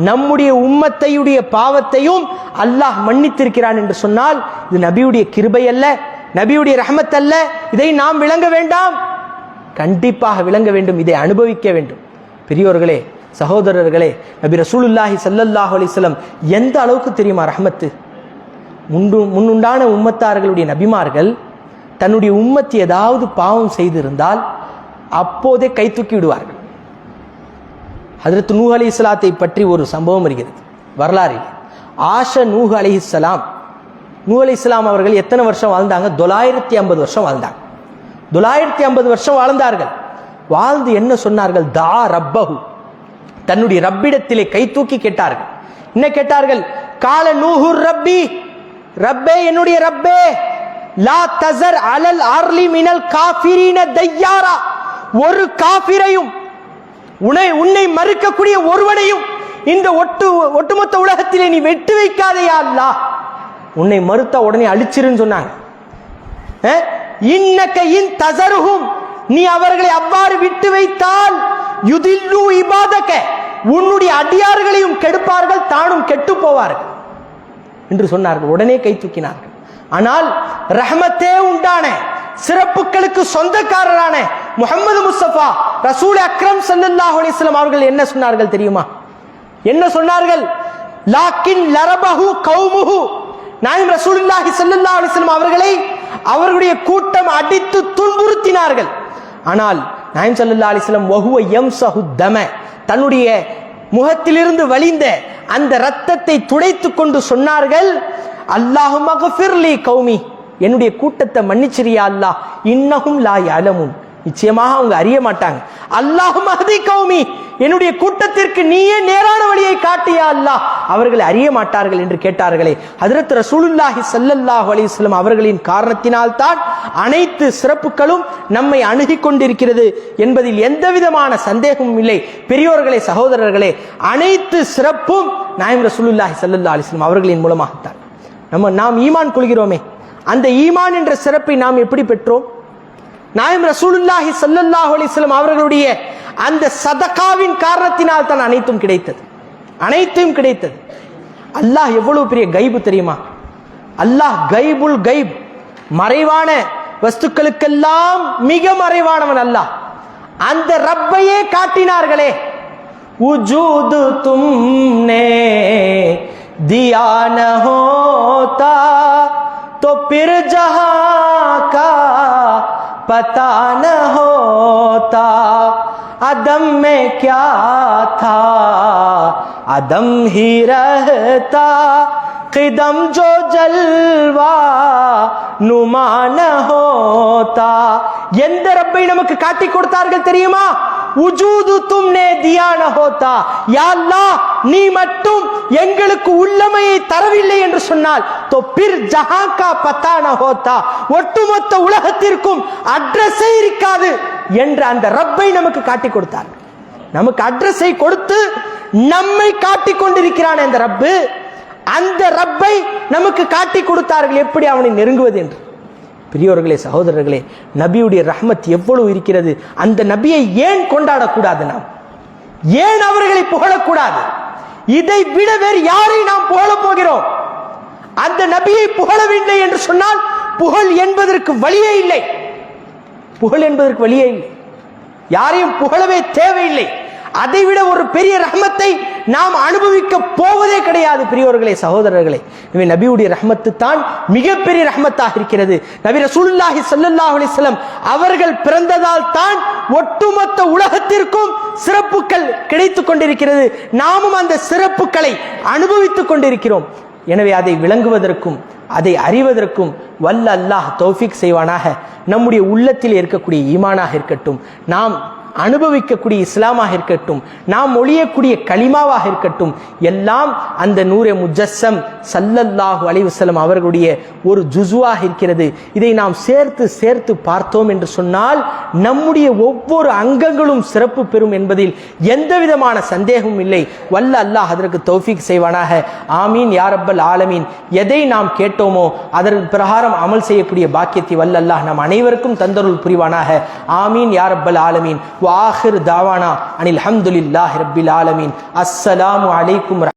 நம்முடைய உம்மத்தையுடைய பாவத்தையும் அல்லாஹ் மன்னித்திருக்கிறான் என்று சொன்னால் இது நபியுடைய கிருபை அல்ல, நபியுடைய ரஹ்மத் அல்ல. இதை நாம் விளங்க வேண்டாம்? கண்டிப்பாக விளங்க வேண்டும், இதை அனுபவிக்க வேண்டும். பெரியோர்களே, சகோதரர்களே, நபி ரசூலுல்லாஹி ஸல்லல்லாஹு அலைஹி வஸல்லம் எந்த அளவுக்கு தெரியுமா ரஹ்மத்து? முன்னுண்டான உம்மத்தார்களுடைய நபிமார்கள் தன்னுடைய உம்மத்து ஏதாவது பாவம் செய்திருந்தால் அப்போதே கை தூக்கி விடுவார்கள். ஹஜ்ரத் நூஹ் அலைஹிஸ்ஸலாத்தை பற்றி ஒரு சம்பவம் இருக்கிறது வரலாறு. ஆஷ நூஹ் அலைஹிஸ்ஸலாம், நூஹ் அலைஹிஸ்ஸலாம் அவர்கள் எத்தனை வருஷம் வாழ்ந்தாங்க? 950 வருஷம் வாழ்ந்தாங்க. 950 வருஷம் வாழ்ந்தார்கள். வாழ்ந்து என்ன சொன்னார்கள்? தா ரப்பஹு, தன்னுடைய ரப்பிடத்திலே கை தூக்கி கேட்டார்கள். என்ன கேட்டார்கள்? கால நூஹுர் ரப்பி, ரப்பே என்னுடைய ரப்பே, லா தஸர் அலல் அர்லி மினல் காஃபிரீன தையாரா, ஒரு காஃபிரையும் உன்னை மறுக்கக்கூடிய ஒருவனையும் இந்த ஒட்டுமொத்த உலகத்திலே நீ வெட்டு வைக்காதேயா அல்லாஹ், உன்னை மறுத்த உடனே அழிச்சிருன்னு சொன்னாங்க. இன்னக இன் தஸருஹும், நீ அவர்களை அவ்வாறு விட்டு வைத்தால் யுதில்லு இபாதக, உன்னுடைய அடியார்களையும் கெடுப்பார்கள், தானும் கெட்டு போவார்கள் என்று சொன்னார்கள். உடனே கை தூக்கினார்கள். ஆனால் ரஹ்மத்தே உண்டான சிறப்புகளுக்கு சொந்தக்காரரான முஹம்மது முஸ்தபா ரசூல் அக்ரம் ஸல்லல்லாஹு அலைஹி வஸல்லம் அவர்கள் என்ன சொன்னார்கள் தெரியுமா? என்ன சொன்னார்கள்? லாக்கின் லரபஹு கௌமுஹு, நாயம் ரசூலுல்லாஹி ஸல்லல்லாஹு அலைஹி வஸல்லம் அவர்களை அவர்களுடைய கூட்டம் அடித்து துன்புறுத்தினார்கள். ஆனால் நாயம் ஸல்லல்லாஹு அலைஹி வஸல்லம் வஹுவ யம்ஸஹு தம, தன்னுடைய முகத்திலிருந்து வழிந்த அந்த இரத்தத்தை துடைத்துக் கொண்டு சொன்னார்கள், அல்லாஹும்ம கஃபிர்லி கௌமி, என்னுடைய கூட்டத்தை மன்னிச்சிரியா அல்லாஹ், இன்னஹும் லா யஅலமுன், நிச்சயமாக அவங்க அறிய மாட்டாங்க. அல்லாஹும்ம ஹதி கௌமி, என்னுடைய கூட்டத்திற்கு நீயே நேரான வழியை காட்டியா அல்லாஹ், அவர்கள் அறிய மாட்டார்கள் என்று கேட்டார்களே. ஹஜ்ரத் ரசூலுல்லாஹி ஸல்லல்லாஹு அலைஹி வஸல்லம் அவர்களின் காரணத்தினால் தான் அனைத்து சிறப்புகளும் நம்மை அணுகி கொண்டிருக்கிறது என்பதில் எந்த விதமான சந்தேகமும் இல்லை. பெரியோர்களே, சகோதரர்களே, அனைத்து சிறப்பும் நாயம் ரசூலுல்லாஹி ஸல்லல்லாஹு அலைஹி வஸல்லம் அவர்களின் மூலமாகத்தான். நாம் ஈமான் கொள்கிறோமே, அந்த ஈமான் என்ற சிறப்பை நாம் எப்படி பெற்றோம்? நாயம் ரசூலுல்லாஹி ஸல்லல்லாஹு அலைஹி வஸல்லம் அவர்களுடைய அந்த சதகாவின் காரணத்தினால் தான் அனைத்தும் கிடைத்தது, அனைத்தும் கிடைத்தது. அல்லாஹ் எவ்வளவு பெரிய கைபு தெரியுமா? அல்லாஹ் கைபுல் கைப், மறைவான வஸ்துக்களுக்கெல்லாம் மிக மறைவானவன் அல்லாஹ். அந்த ரப்பையே காட்டினார்களே. உஜூது தும்னே दिया न होता तो फिर जहां का पता न होता, अदम में क्या था अदम ही रहता, क़िदम जो जलवा नुमा न होता. எந்த ரப்பை நமக்கு காட்டி கொடுத்தார்கள் தெரியுமா? உஜூது தும்னே தியா ந ஹோதா, யா அல்லாஹ் நீ மட்டும் எங்களுக்கு உள்ளமையை தரவில்லை என்று சொன்னால் தோ பிர் ஜஹான் கா பதா ந ஹோதா, ஒட்டுமொத்த உலகத்திற்கும் அட்ரஸே இருக்காது என்று அந்த ரப்பை நமக்கு காட்டி கொடுத்தார். நமக்கு அட்ரஸை கொடுத்து நம்மை காட்டி கொண்டிருக்கிறான் அந்த ரப்பு. அந்த ரப்பை நமக்கு காட்டி கொடுத்தார்கள் எப்படி அவனை நெருங்குவது என்று. பெரியோர்களே, சகோதரர்களே, நபியுடைய ரஹ்மத் எவ்வளவு இருக்கிறது. அந்த நபியை ஏன் கொண்டாடக்கூடாது? நாம் ஏன் அவர்களை புகழக்கூடாது? இதை விட வேறு யாரை நாம் புகழப் போகிறோம்? அந்த நபியை புகழவில்லை என்று சொன்னால் புகழ் என்பதற்கு வழியே இல்லை. புகழ் என்பதற்கு வழியே இல்லை. யாரையும் புகழவே தேவையில்லை. அதைவிட ஒரு பெரிய ரஹ்மத்தை நாம் அனுபவிக்க போவதே கிடையாது. பெரியோர்களே, சகோதரர்களே, எனவே நபியுடைய ரஹ்மத்து தான் மிகப்பெரிய ரஹ்மத்தாக இருக்கிறது. நபி ரசூலுல்லாஹி ஸல்லல்லாஹு அலைஹி வஸல்லம் அவர்கள் பிறந்ததால் தான் ஒட்டுமொத்த உலகத்திற்கும் சிறப்புகள் கிடைத்துக் கொண்டிருக்கிறது. நாமும் அந்த சிறப்புகளை அனுபவித்துக் கொண்டிருக்கிறோம். எனவே அதை விளங்குவதற்கும் அதை அறிவதற்கும் வல்ல அல்லாஹ் தௌஃபீக் செய்வானாக. நம்முடைய உள்ளத்தில் இருக்கக்கூடிய ஈமானாக இருக்கட்டும், நாம் அனுபவிக்கக்கூடிய இஸ்லாமாக இருக்கட்டும், நாம் ஒழியக்கூடிய கலிமாவாக இருக்கட்டும், எல்லாம் அந்த நூரே முஜஸ்ஸம் ஸல்லல்லாஹு அலைஹி வஸல்லம் அவர்களுடைய ஒரு ஜுஸுவாக இருக்கிறது. இதை நாம் சேர்த்து சேர்த்து பார்த்தோம் என்று சொன்னால் நம்முடைய ஒவ்வொரு அங்கங்களும் சிறப்பு பெறும் என்பதில் எந்த விதமான சந்தேகமும் இல்லை. வல்ல அல்லாஹ் அதற்கு தௌஃபீக் செய்வானாக. ஆமீன் யா ரப்பல் ஆலமீன். எதை நாம் கேட்டோமோ அதற்கு பிரகாரம் அமல் செய்யக்கூடிய பாக்கியத்தை வல்ல அல்லாஹ் நம் அனைவருக்கும் தந்தருள் புரிவானாக. ஆமீன் யா ரப்பல் ஆலமீன். வ ஆகிர் தாவானா அனில் ஹம்துலில்லாஹி ரப்பில் ஆலமீன். அஸ்ஸலாமு அலைக்கும்.